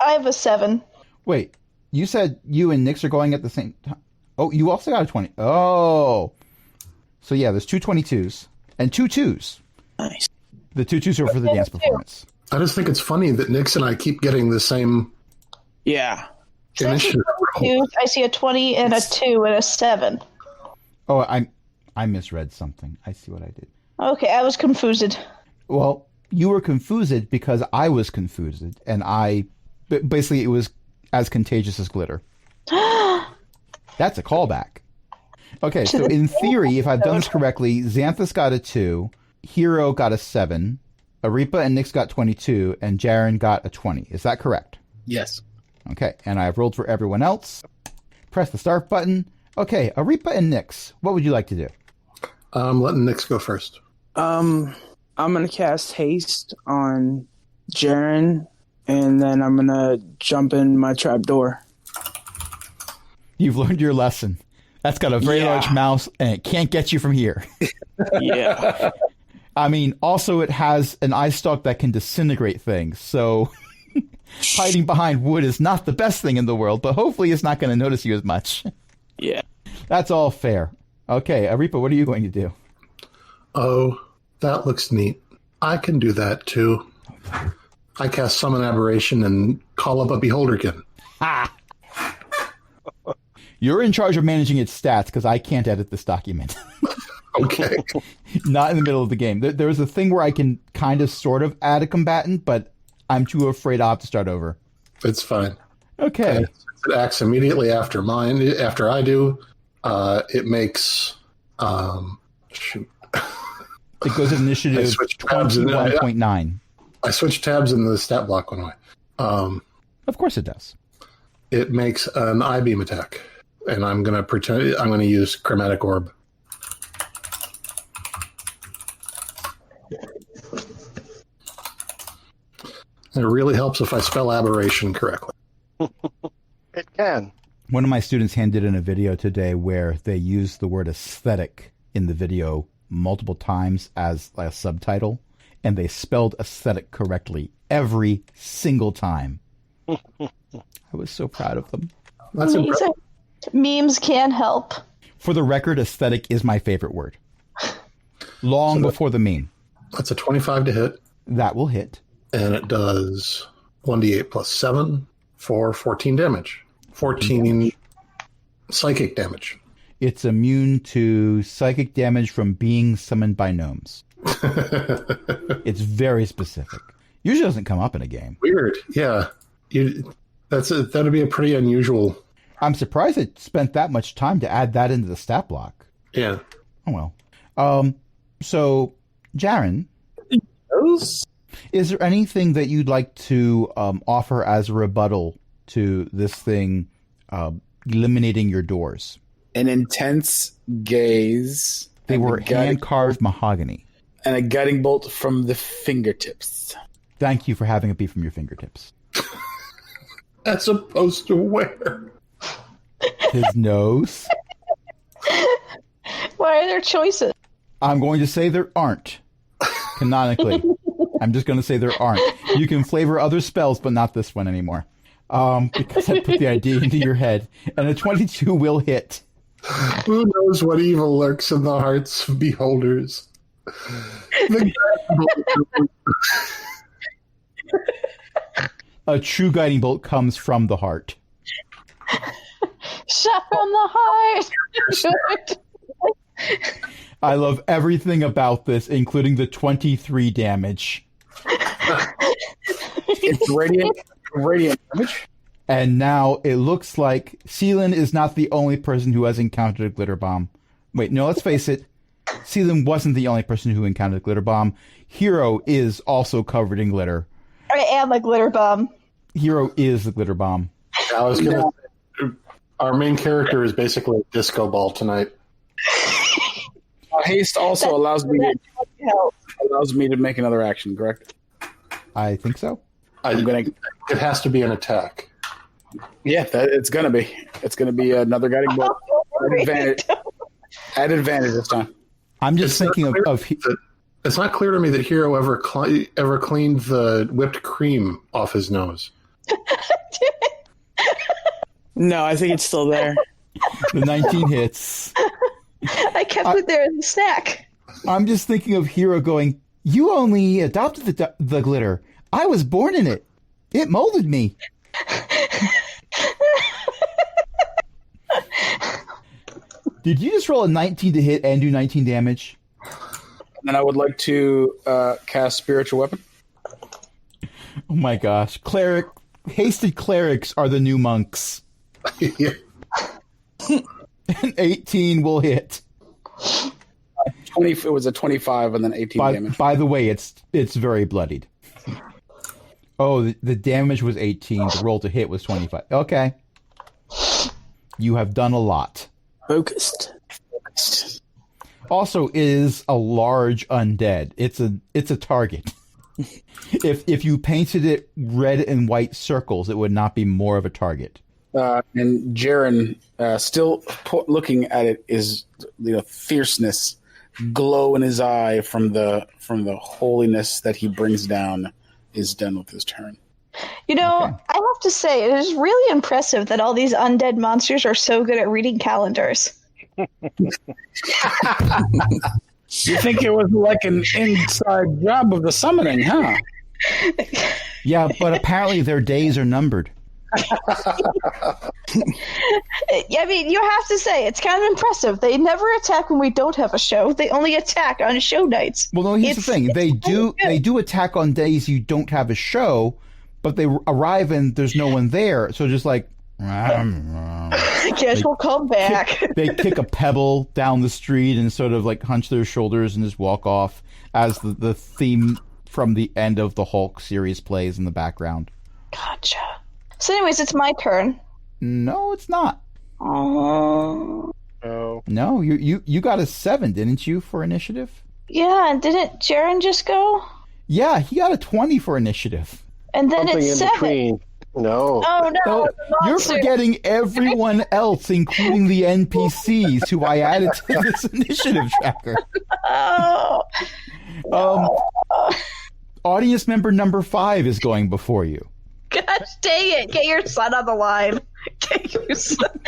I have a 7. Wait, you said you and Nyx are going at the same time? Oh, you also got a 20. Oh. So yeah, there's 2 22s and 2 2s. Nice. The 2 2s are for the dance performance. I just think it's funny that Nix and I keep getting the same Yeah. initiative roll. I see a 20 and a 2 and a 7. Oh, I misread something. I see what I did. Okay, I was confused. Well, you were confused because I was confused, and basically it was as contagious as glitter. That's a callback. Okay, so in theory, if I've done this correctly, Xanthus got a 2, Hero got a 7, Arepa and Nyx got 22, and Jaren got a 20. Is that correct? Yes. Okay, and I've rolled for everyone else. Press the start button. Okay, Arepa and Nyx, what would you like to do? I'm letting Nix go first. I'm gonna cast haste on Jaren, and then I'm gonna jump in my trapdoor. You've learned your lesson. That's got a very Yeah. large mouse, and it can't get you from here. Yeah. I mean, also it has an eye stalk that can disintegrate things, so hiding behind wood is not the best thing in the world, but hopefully it's not going to notice you as much. Yeah. That's all fair. Okay, Arepa, what are you going to do? Oh, that looks neat. I can do that too. I cast Summon Aberration and call up a Beholderkin. You're in charge of managing its stats, because I can't edit this document. Okay. Not in the middle of the game. There's a thing where I can kind of sort of add a combatant, but I'm too afraid I'll have to start over. It's fine. Okay. And since it acts immediately after mine. After I do, it makes shoot. It goes at I initiative switched tabs and 21.9. I switched tabs and the stat block went away. Of course it does. It makes an I-beam attack, and I'm gonna pretend I'm gonna use Chromatic Orb. And it really helps if I spell aberration correctly. It can. One of my students handed in a video today where they used the word aesthetic in the video multiple times as a subtitle, and they spelled aesthetic correctly every single time. I was so proud of them. That's impressive. Memes can help. For the record, aesthetic is my favorite word. Long before the meme. That's a 25 to hit, That will hit. and it does 1d8 plus 7 for 14 damage. 14 psychic damage. It's immune to psychic damage from being summoned by gnomes. It's very specific. Usually doesn't come up in a game. Weird. Yeah. That'd be a pretty unusual. I'm surprised it spent that much time to add that into the stat block. Yeah. Oh, well. So, Jaren, is there anything that you'd like to offer as a rebuttal to this thing eliminating your doors? An intense gaze. They and were a guiding- hand-carved mahogany. And a guiding bolt from the fingertips. Thank you for having it be from your fingertips. As opposed to where? His nose. Why are there choices? I'm going to say there aren't. Canonically. I'm just going to say there aren't. You can flavor other spells, but not this one anymore. Because I put the idea into your head. And a 22 will hit. Who knows what evil lurks in the hearts of beholders? A true guiding bolt comes from the heart. Shot from the heart. I love everything about this, including the 23 damage. It's radiant damage. And now it looks like Seelan is not the only person who has encountered a glitter bomb. Wait, no, let's face it. Seelan wasn't the only person who encountered a glitter bomb. Hero is also covered in glitter. I am a glitter bomb. Hero is the glitter bomb. I was going to say, our main character is basically a disco ball tonight. Haste also allows me to make another action, correct? I think so. It has to be an attack. Yeah, it's gonna be. It's gonna be another guiding bolt. At advantage this time. I'm just thinking of it's not clear to me that Hero ever cleaned the whipped cream off his nose. No, I think it's still there. the 19 hits. I kept it there as a snack. I'm just thinking of Hero going, "You only adopted the glitter. I was born in it. It molded me." Did you just roll a 19 to hit and do 19 damage? And I would like to cast Spiritual Weapon. Oh my gosh. Hasted clerics are the new monks. Yeah. An 18 will hit. 20. It was a 25 and then 18 damage. By the way, it's very bloodied. Oh, the damage was 18. The roll to hit was 25. Okay. You have done a lot. Focused. Also, it is a large undead. It's a target. If you painted it red and white circles, it would not be more of a target. And Jaren, still looking at it, is fierceness glow in his eye from the holiness that he brings down. Is done with his turn. Okay. I have to say, it is really impressive that all these undead monsters are so good at reading calendars. You think it was like an inside job of the summoning, huh? Yeah, but apparently their days are numbered. I mean, you have to say, it's kind of impressive. They never attack when we don't have a show. They only attack on show nights. Well, no, here's the thing. They do attack on days you don't have a show, but they arrive and there's no one there. So just like... Guess we'll come back. They kick a pebble down the street and sort of like hunch their shoulders and just walk off as the theme from the end of the Hulk series plays in the background. Gotcha. So anyways, it's my turn. No, it's not. Oh. No, you got a 7, didn't you, for initiative? Yeah, and didn't Jaren just go? Yeah, he got a 20 for initiative. And then Something it's in 7. between. No. Oh no, No, it's a you're monster. forgetting everyone else, including the NPCs who I added to this initiative tracker. Oh. Audience member number 5 is going before you. Gosh dang it. Get your son on the line. Get your son.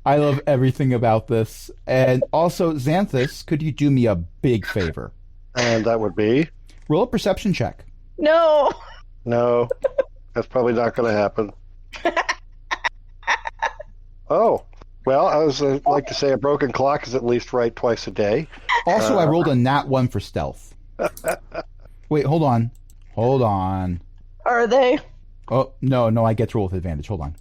I love everything about this. And also, Xanthus, could you do me a big favor? And that would be? Roll a perception check. No. No. That's probably not going to happen. Oh. Well, I was like to say a broken clock is at least right twice a day. Also, I rolled a nat 1 for stealth. Wait, hold on. Hold on. Are they? Oh, no, I get to roll with advantage. Hold on.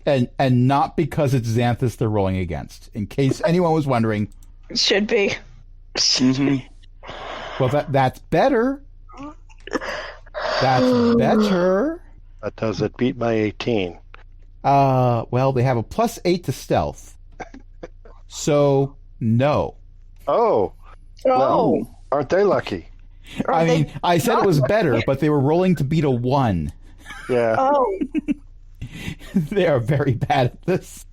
And not because it's Xanthus they're rolling against. In case anyone was wondering. Should be. Well, that's better. That's better. That does it. Beat my 18. Well, they have a +8 to stealth. So, no. Oh. Oh. No. Aren't they lucky? I mean, I said it was better, but they were rolling to beat a 1. Yeah. Oh. They are very bad at this.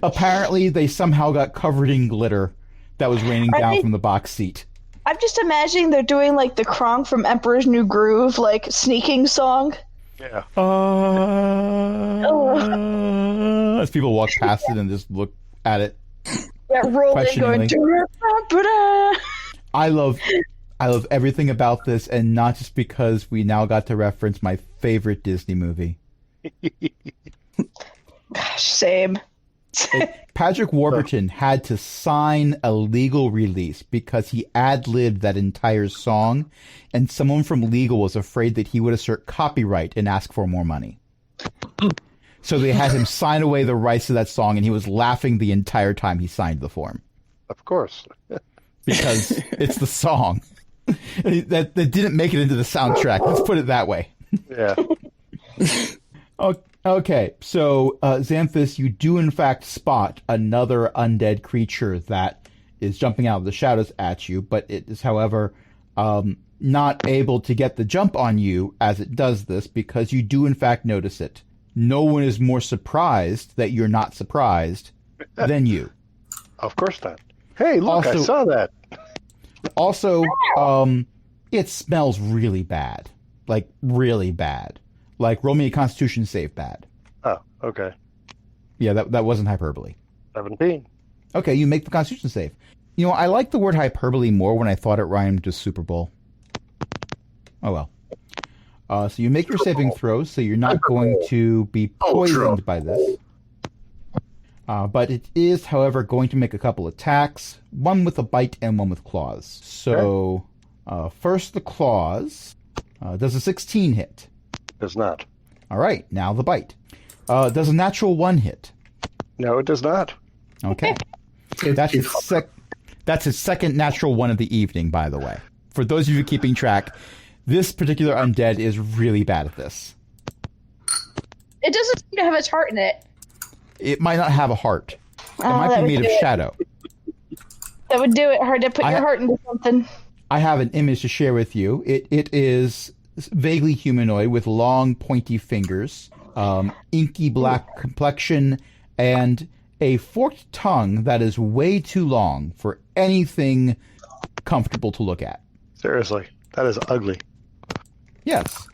Apparently, they somehow got covered in glitter that was raining down from the box seat. I'm just imagining they're doing like the Kronk from Emperor's New Groove, like sneaking song. Yeah. As people walk past it and just look at it. Yeah, rolling, going. I love everything about this, and not just because we now got to reference my favorite Disney movie. Gosh, same. Patrick Warburton had to sign a legal release because he ad-libbed that entire song, and someone from legal was afraid that he would assert copyright and ask for more money. So they had him sign away the rights to that song, and he was laughing the entire time he signed the form. Of course. Because it's the song. that didn't make it into the soundtrack. Let's put it that way. Yeah. Okay, so Xanthus, you do in fact spot another undead creature that is jumping out of the shadows at you, but it is, however, not able to get the jump on you as it does this, because you do in fact notice it. No one is more surprised that you're not surprised than you. Of course not. Hey, look, I saw that. Also, it smells really bad. Like, really bad. Like, roll me a Constitution save bad. Oh, okay. Yeah, that wasn't hyperbole. 17. Okay, you make the Constitution save. You know, I like the word hyperbole more when I thought it rhymed with Super Bowl. Oh, well. So you make your saving throws, so you're not going to be poisoned by this. But it is, however, going to make a couple attacks. One with a bite and one with claws. So, first the claws. Does a 16 hit? Does not. All right, now the bite. Does a natural 1 hit? No, it does not. Okay. That's his second natural 1 of the evening, by the way. For those of you keeping track, this particular undead is really bad at this. It doesn't seem to have its heart in it. It might not have a heart. It might be made of shadow. That would do it. Hard to put your heart into something. I have an image to share with you. It is vaguely humanoid with long, pointy fingers, inky black complexion, and a forked tongue that is way too long for anything comfortable to look at. Seriously, that is ugly. Yes.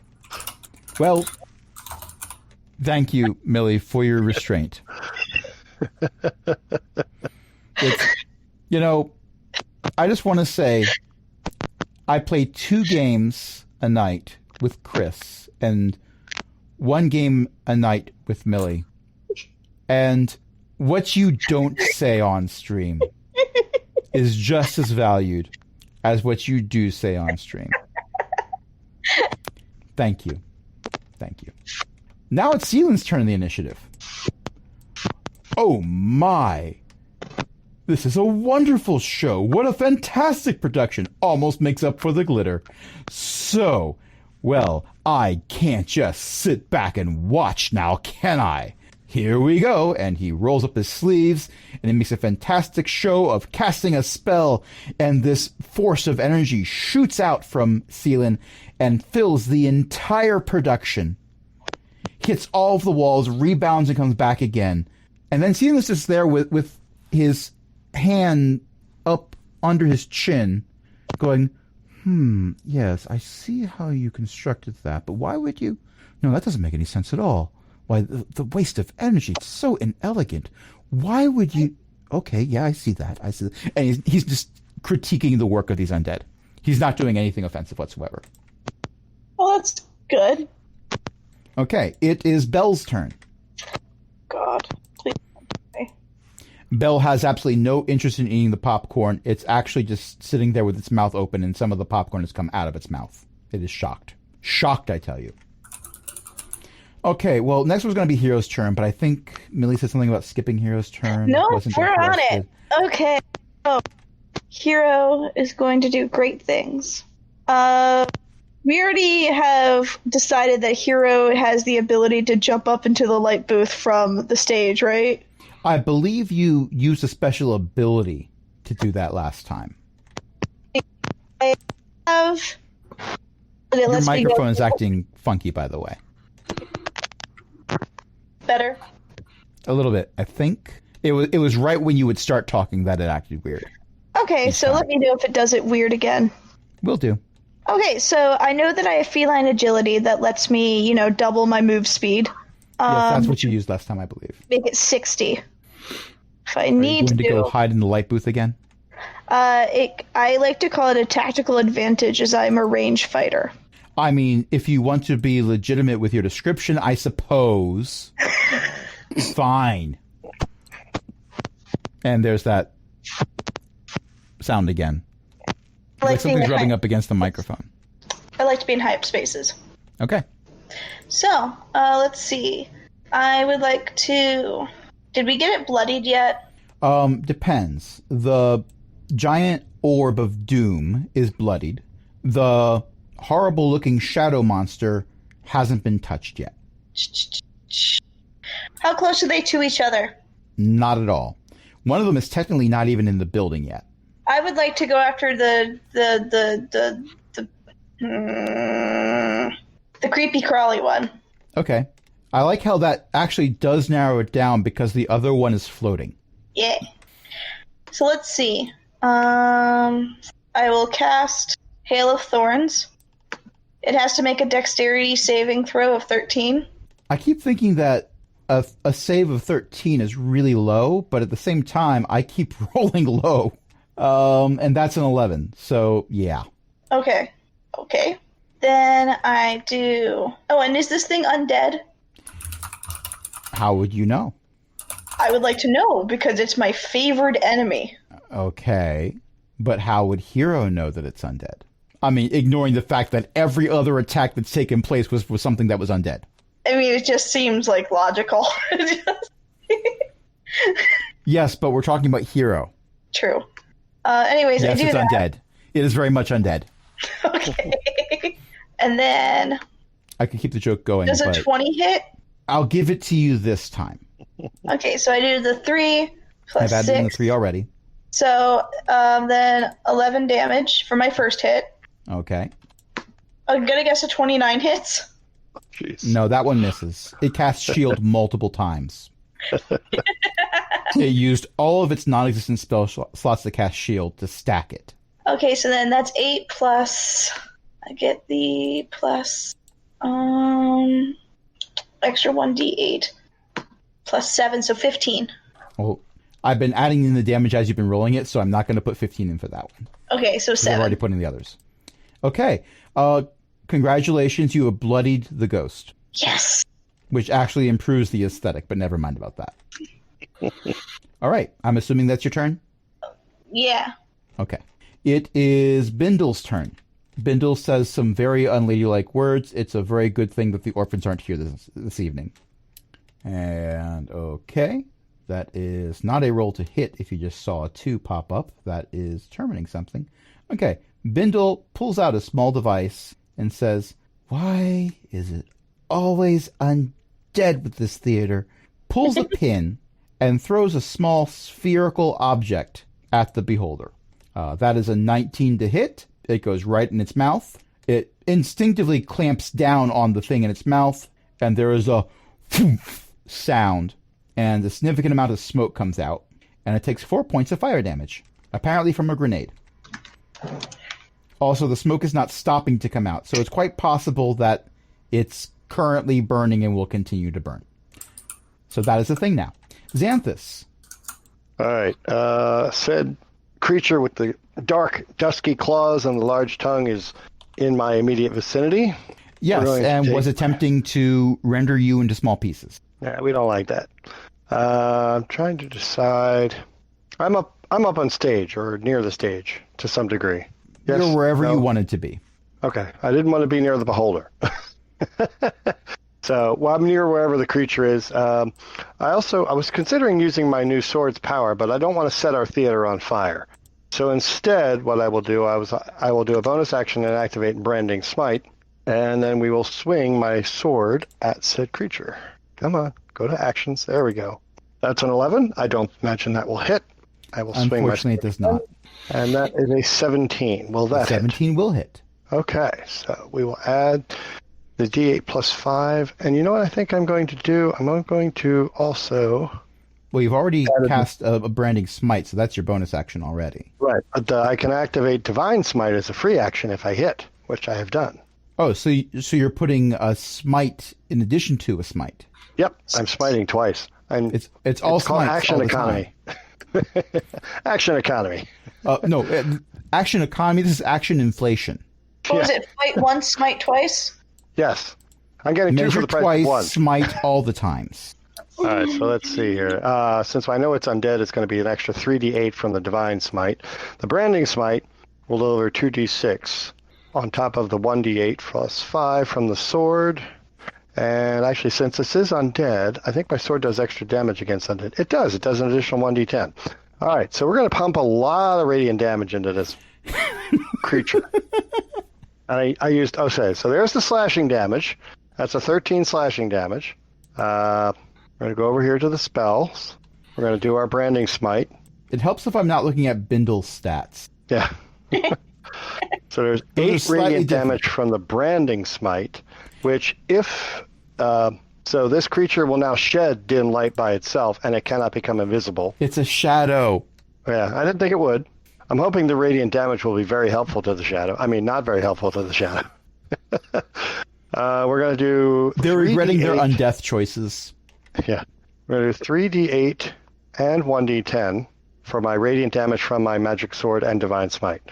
Well, thank you, Millie, for your restraint. I just want to say I play 2 games a night with Chris and 1 game a night with Millie. And what you don't say on stream is just as valued as what you do say on stream. Thank you. Thank you. Now it's Sealand's turn in the initiative. Oh my. This is a wonderful show. What a fantastic production. Almost makes up for the glitter. So, well, I can't just sit back and watch now, can I? Here we go. And he rolls up his sleeves and he makes a fantastic show of casting a spell. And this force of energy shoots out from Sealand and fills the entire production. Hits all of the walls, rebounds, and comes back again. And then Sealand's just there with his hand up under his chin, going, yes, I see how you constructed that, but why would you? No, that doesn't make any sense at all. Why, the waste of energy, it's so inelegant. Why would you? Okay, yeah, I see that. And he's just critiquing the work of these undead. He's not doing anything offensive whatsoever. Well, that's good. Okay, it is Belle's turn. God, please. Belle has absolutely no interest in eating the popcorn. It's actually just sitting there with its mouth open, and some of the popcorn has come out of its mouth. It is shocked. Shocked, I tell you. Okay, well, next was going to be Hero's turn, but I think Millie said something about skipping Hero's turn. No, Wasn't we're on interested. it. Okay. So, Hero is going to do great things. We already have decided that Hero has the ability to jump up into the light booth from the stage, right? I believe you used a special ability to do that last time. I have. Okay, Your let's microphone is acting funky, by the way. better. A little bit. I think it was right when you would start talking that it acted weird. Okay, so let me know if it does it weird again. Will do. Okay, so I know that I have feline agility that lets me, double my move speed. Yes, that's what you used last time, I believe. Make it 60. If I Are need you going to go hide in the light booth again? I like to call it a tactical advantage as I'm a range fighter. I mean, if you want to be legitimate with your description, I suppose. Fine. And there's that sound again. Like something's rubbing up against the microphone. I like to be in hype spaces. Okay. So, let's see. I would like to... Did we get it bloodied yet? Depends. The giant orb of doom is bloodied. The horrible-looking shadow monster hasn't been touched yet. How close are they to each other? Not at all. One of them is technically not even in the building yet. I would like to go after the creepy crawly one. Okay. I like how that actually does narrow it down because the other one is floating. Yeah. So let's see. I will cast Hail of Thorns. It has to make a dexterity saving throw of 13. I keep thinking that a save of 13 is really low, but at the same time, I keep rolling low. And that's an 11. So, yeah. Okay. Then I do... Oh, and is this thing undead? How would you know? I would like to know, because it's my favored enemy. Okay. But how would Hero know that it's undead? I mean, ignoring the fact that every other attack that's taken place was something that was undead. I mean, it just seems, logical. Yes, but we're talking about Hero. True. Anyways, yes, I do it's that. undead. It is very much undead. Okay. And then... I could keep the joke going. Does a 20 hit? I'll give it to you this time. Okay, so I do the 3 plus I've 6. added in the 3 already. So then 11 damage for my first hit. Okay. I'm going to guess a 29 hits. Jeez. No, that one misses. It casts shield multiple times. It used all of its non-existent spell slots to cast shield to stack it. Okay, so then that's 8 plus... I get the plus... extra 1d8 plus 7, so 15. Well, I've been adding in the damage as you've been rolling it, so I'm not going to put 15 in for that one. Okay, so 7. I've already put in the others. Okay. Congratulations, you have bloodied the ghost. Yes! Which actually improves the aesthetic, but never mind about that. All right. I'm assuming that's your turn? Yeah. Okay. It is Bindle's turn. Bindle says some very unladylike words. It's a very good thing that the orphans aren't here this evening. And okay. That is not a roll to hit if you just saw a 2 pop up. That is determining something. Okay. Bindle pulls out a small device and says, "Why is it always undead with this theater?" Pulls a pin and throws a small spherical object at the beholder. That is a 19 to hit. It goes right in its mouth. It instinctively clamps down on the thing in its mouth, and there is a sound, and a significant amount of smoke comes out, and it takes 4 points of fire damage, apparently from a grenade. Also, the smoke is not stopping to come out, so it's quite possible that it's currently burning and will continue to burn. So that is the thing now. Xanthus. All right. Said creature with the dark, dusky claws and the large tongue is in my immediate vicinity. Yes, and was attempting to render you into small pieces. Yeah, we don't like that. I'm trying to decide. I'm up on stage or near the stage to some degree. Yes? You're wherever you wanted to be. Okay. I didn't want to be near the beholder. So while I'm near wherever the creature is, I was considering using my new sword's power, but I don't want to set our theater on fire. So instead, what I will do, I will do a bonus action and activate Branding Smite, and then we will swing my sword at said creature. Come on, go to actions. There we go. That's an 11. I don't imagine that will hit. I will swing my Unfortunately, it does not. And that is a 17. Will that 17 will hit. Okay, so we will add the D8 plus 5. And you know what I think I'm going to do? I'm going to also... Well, you've already cast a Branding Smite, so that's your bonus action already. Right, but I can activate Divine Smite as a free action if I hit, which I have done. Oh, so you're putting a Smite in addition to a Smite. Yep, I'm smiting twice. And it's all called smites Action all the Economy. Action Economy. No, Action Economy, this is Action Inflation. What was it? Fight once, smite twice? Yes. I'm getting 2 Measure for the price twice, of 1. smite all the times. All right, so let's see here. Since I know it's undead, it's going to be an extra 3d8 from the Divine Smite. The Branding Smite will deliver 2d6 on top of the 1d8 plus 5 from the sword. And actually, since this is undead, I think my sword does extra damage against undead. It does. It does an additional 1d10. All right, so we're going to pump a lot of radiant damage into this creature. And I used... Okay, so there's the slashing damage. That's a 13 slashing damage. We're going to go over here to the spells. We're going to do our Branding Smite. It helps if I'm not looking at Bindle's stats. Yeah. So there's 8 radiant damage from the Branding Smite, which if... so this creature will now shed dim light by itself, and it cannot become invisible. It's a shadow. Yeah, I didn't think it would. I'm hoping the radiant damage will be very helpful to the shadow. I mean, not very helpful to the shadow. We're going to do... They're regretting their 3d8. undeath choices. Yeah. We're going to do 3d8 and 1d10 for my radiant damage from my magic sword and divine smite.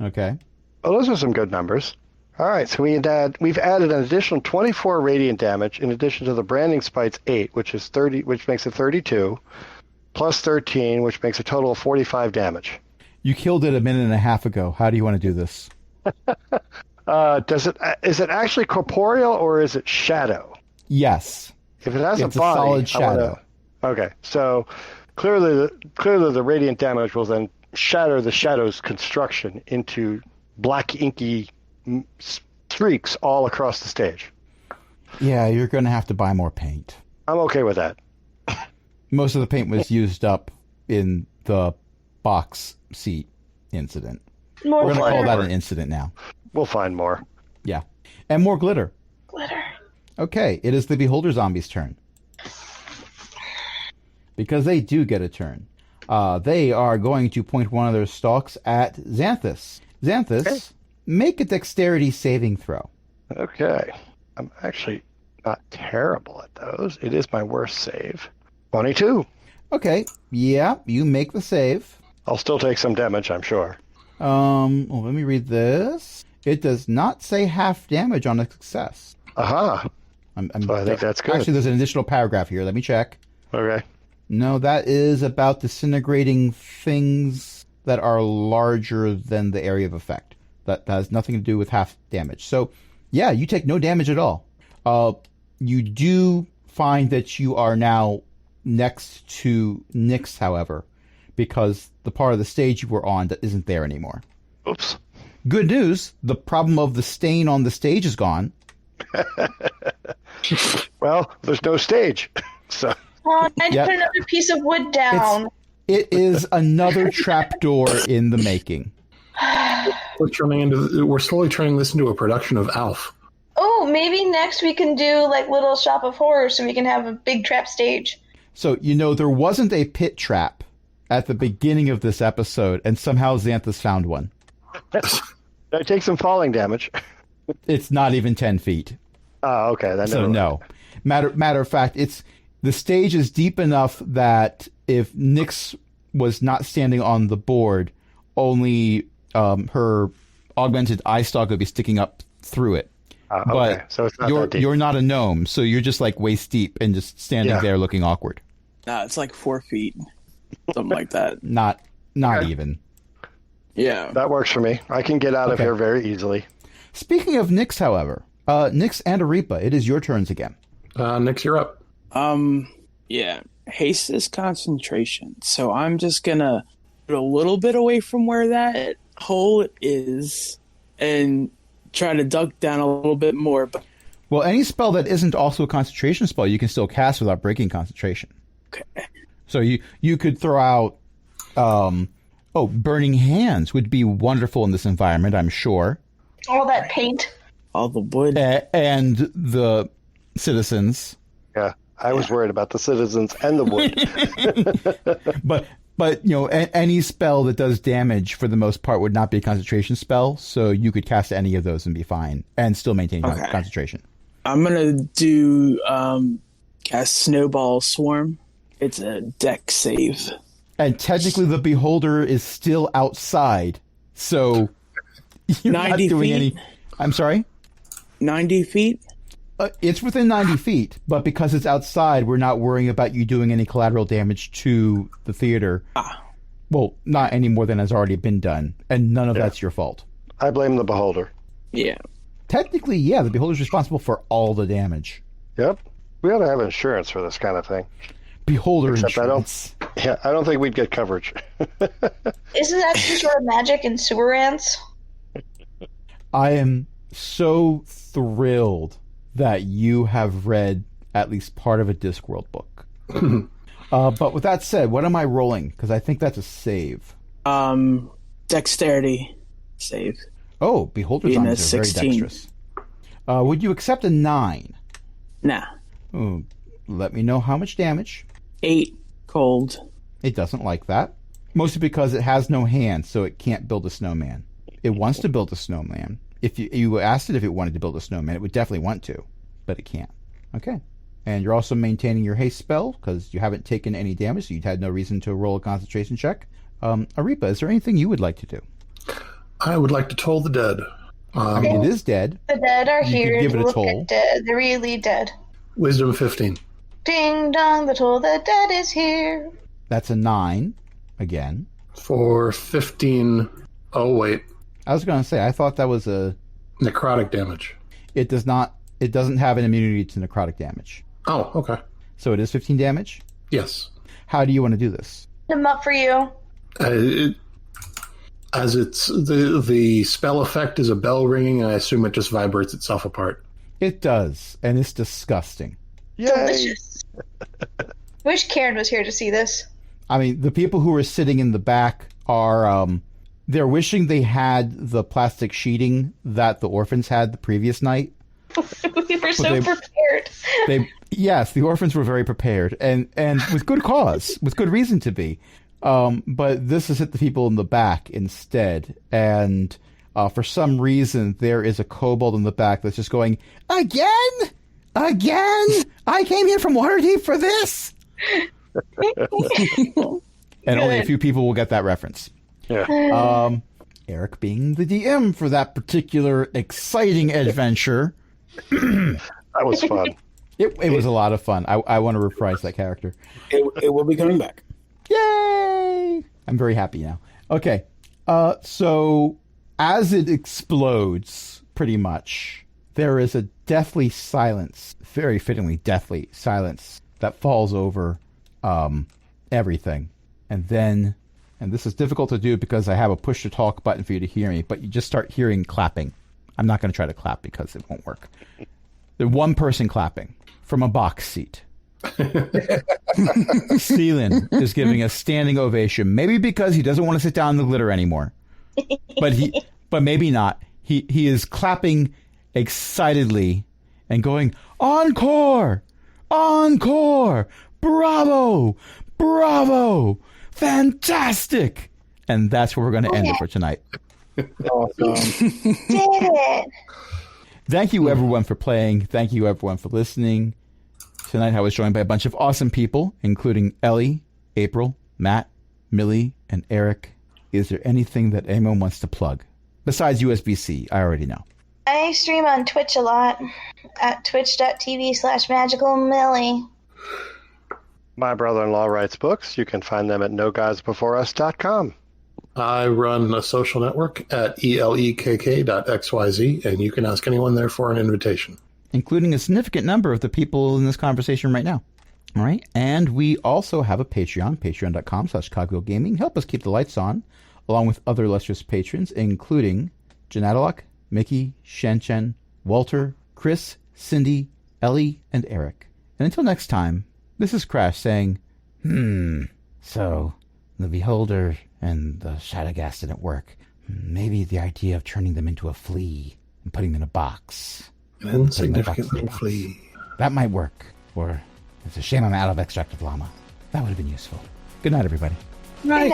Okay. Well, those are some good numbers. All right, so we've added an additional 24 radiant damage in addition to the branding smite's 8, which is 30, which makes it 32, plus 13, which makes a total of 45 damage. You killed it a minute and a half ago. How do you want to do this? Is it actually corporeal or is it shadow? Yes. If it has It's a body, solid shadow. Okay, so clearly the radiant damage will then shatter the shadow's construction into black inky streaks all across the stage. Yeah, you're going to have to buy more paint. I'm okay with that. Most of the paint was used up in the box seat incident. More We're going to call glitter. that an incident now. We'll find more. Yeah. And more glitter. Glitter. Okay, it is the Beholder Zombie's turn. Because they do get a turn. They are going to point one of their stalks at Xanthus. Xanthus, Okay. make a dexterity saving throw. Okay. I'm actually not terrible at those. It is my worst save. 22. Okay, yeah, you make the save. I'll still take some damage, I'm sure. Let me read this. It does not say half damage on a success. Aha. So I think that's good. Actually, there's an additional paragraph here. Let me check. Okay. No, that is about disintegrating things that are larger than the area of effect. That has nothing to do with half damage. So, yeah, you take no damage at all. You do find that you are now next to Nyx, however, because the part of the stage you were on that isn't there anymore. Oops. Good news, the problem of the stain on the stage is gone. Well, there's no stage. So Oh, I had to Yep. put another piece of wood down. It is another trapdoor in the making. We're slowly turning this into a production of Alf. Oh, maybe next we can do like Little Shop of Horrors so we can have a big trap stage. So, there wasn't a pit trap at the beginning of this episode, and somehow Xanthus found one. I take some falling damage. It's not even 10 feet. Oh, okay. Then So never mind. no. Matter of fact, the stage is deep enough that if Nyx was not standing on the board, only her augmented eye stalk would be sticking up through it. Okay. But So it's not that deep. you're not a gnome, so you're just like waist deep and just standing Yeah. there looking awkward. Nah, it's like 4 feet, something like that. Not Okay. even. Yeah. That works for me. I can get out of Okay. here very easily. Speaking of Nyx, however, Nyx and Arepa, it is your turns again. Nix, you're up. Yeah. Haste is concentration. So I'm just gonna put a little bit away from where that hole is and try to duck down a little bit more. But Well, any spell that isn't also a concentration spell, you can still cast without breaking concentration. okay. So you could throw out, Burning Hands would be wonderful in this environment, I'm sure. All that paint. All the wood. And the citizens. Yeah, I was worried about the citizens and the wood. But any spell that does damage for the most part would not be a concentration spell, so you could cast any of those and be fine and still maintain concentration. I'm gonna do cast Snowball Swarm. It's a deck save. And technically the Beholder is still outside, so you're not 90 doing feet? any... I'm sorry? 90 feet? It's within 90 feet, but because it's outside, we're not worrying about you doing any collateral damage to the theater. Well, not any more than has already been done, and none of that's your fault. I blame the beholder. Yeah. Technically, yeah, the Beholder's responsible for all the damage. Yep. We ought to have insurance for this kind of thing. Beholder Except insurance. I don't think we'd get coverage. Isn't that some sort of magic in sewer ants? I am so thrilled that you have read at least part of a Discworld book. But with that said, what am I rolling? Because I think that's a save. Dexterity save. Oh, Beholder's Being a arms are very 16. dexterous. Would you accept a 9? Nah. Oh, let me know how much damage. 8 cold. It doesn't like that. Mostly because it has no hands, so it can't build a snowman. It wants to build a snowman. If you asked it if it wanted to build a snowman, it would definitely want to, but it can't. Okay. And you're also maintaining your haste spell, because you haven't taken any damage, so you'd had no reason to roll a concentration check. Arepa, is there anything you would like to do? I would like to toll the dead. I mean, it is dead. The dead are You here. could give it a Look toll. at dead. They're really dead. Wisdom 15. Ding dong, the toll the dead is here. That's a 9, again. For 15... Oh, wait. I was going to say, I thought that was a... Necrotic damage. It doesn't have an immunity to necrotic damage. Oh, okay. So it is 15 damage? Yes. How do you want to do this? I'm up for you. As it's the spell effect is a bell ringing, I assume it just vibrates itself apart. It does, and it's disgusting. Yay! Delicious. Wish Karen was here to see this. I mean, the people who are sitting in the back are, they're wishing they had the plastic sheeting that the orphans had the previous night. We were so prepared. Yes, the orphans were very prepared, and with good cause, with good reason to be. But this has hit the people in the back instead, and for some reason there is a kobold in the back that's just going, Again? I came here from Waterdeep for this? And only a few people will get that reference. Yeah. Eric being the DM for that particular exciting adventure. That was fun. It was a lot of fun. I want to reprise that character. It will be coming back. Yay! I'm very happy now. Okay. So as it explodes, pretty much, there is a deathly silence, very fittingly deathly silence, that falls over everything. And then, and this is difficult to do because I have a push to talk button for you to hear me, but you just start hearing clapping. I'm not going to try to clap because it won't work. There's one person clapping from a box seat. Seelan is giving a standing ovation, maybe because he doesn't want to sit down in the glitter anymore. But maybe not. He is clapping excitedly and going, Encore! Encore! Bravo! Bravo! Fantastic! And that's where we're going to end it for tonight. Awesome. Did it. Thank you, everyone, for playing. Thank you, everyone, for listening. Tonight, I was joined by a bunch of awesome people, including Ellie, April, Matt, Millie, and Eric. Is there anything that anyone wants to plug? Besides USB-C, I already know. I stream on Twitch a lot at twitch.tv/magicalmillie. My brother-in-law writes books. You can find them at noguyesbeforeus.com. I run a social network at elekk.xyz, and you can ask anyone there for an invitation. including a significant number of the people in this conversation right now. All right. And we also have a Patreon, patreon.com/cogwheelgaming. Help us keep the lights on, along with other illustrious patrons, including Janadalak, Mickey, Shen, Walter, Chris, Cindy, Ellie, and Eric. And until next time, this is Crash saying, so the Beholder and the Shadowgas didn't work. Maybe the idea of turning them into a flea and putting them in a box. An insignificant little flea. That might work. Or it's a shame I'm out of extractive llama. That would have been useful. Good night, everybody. Right.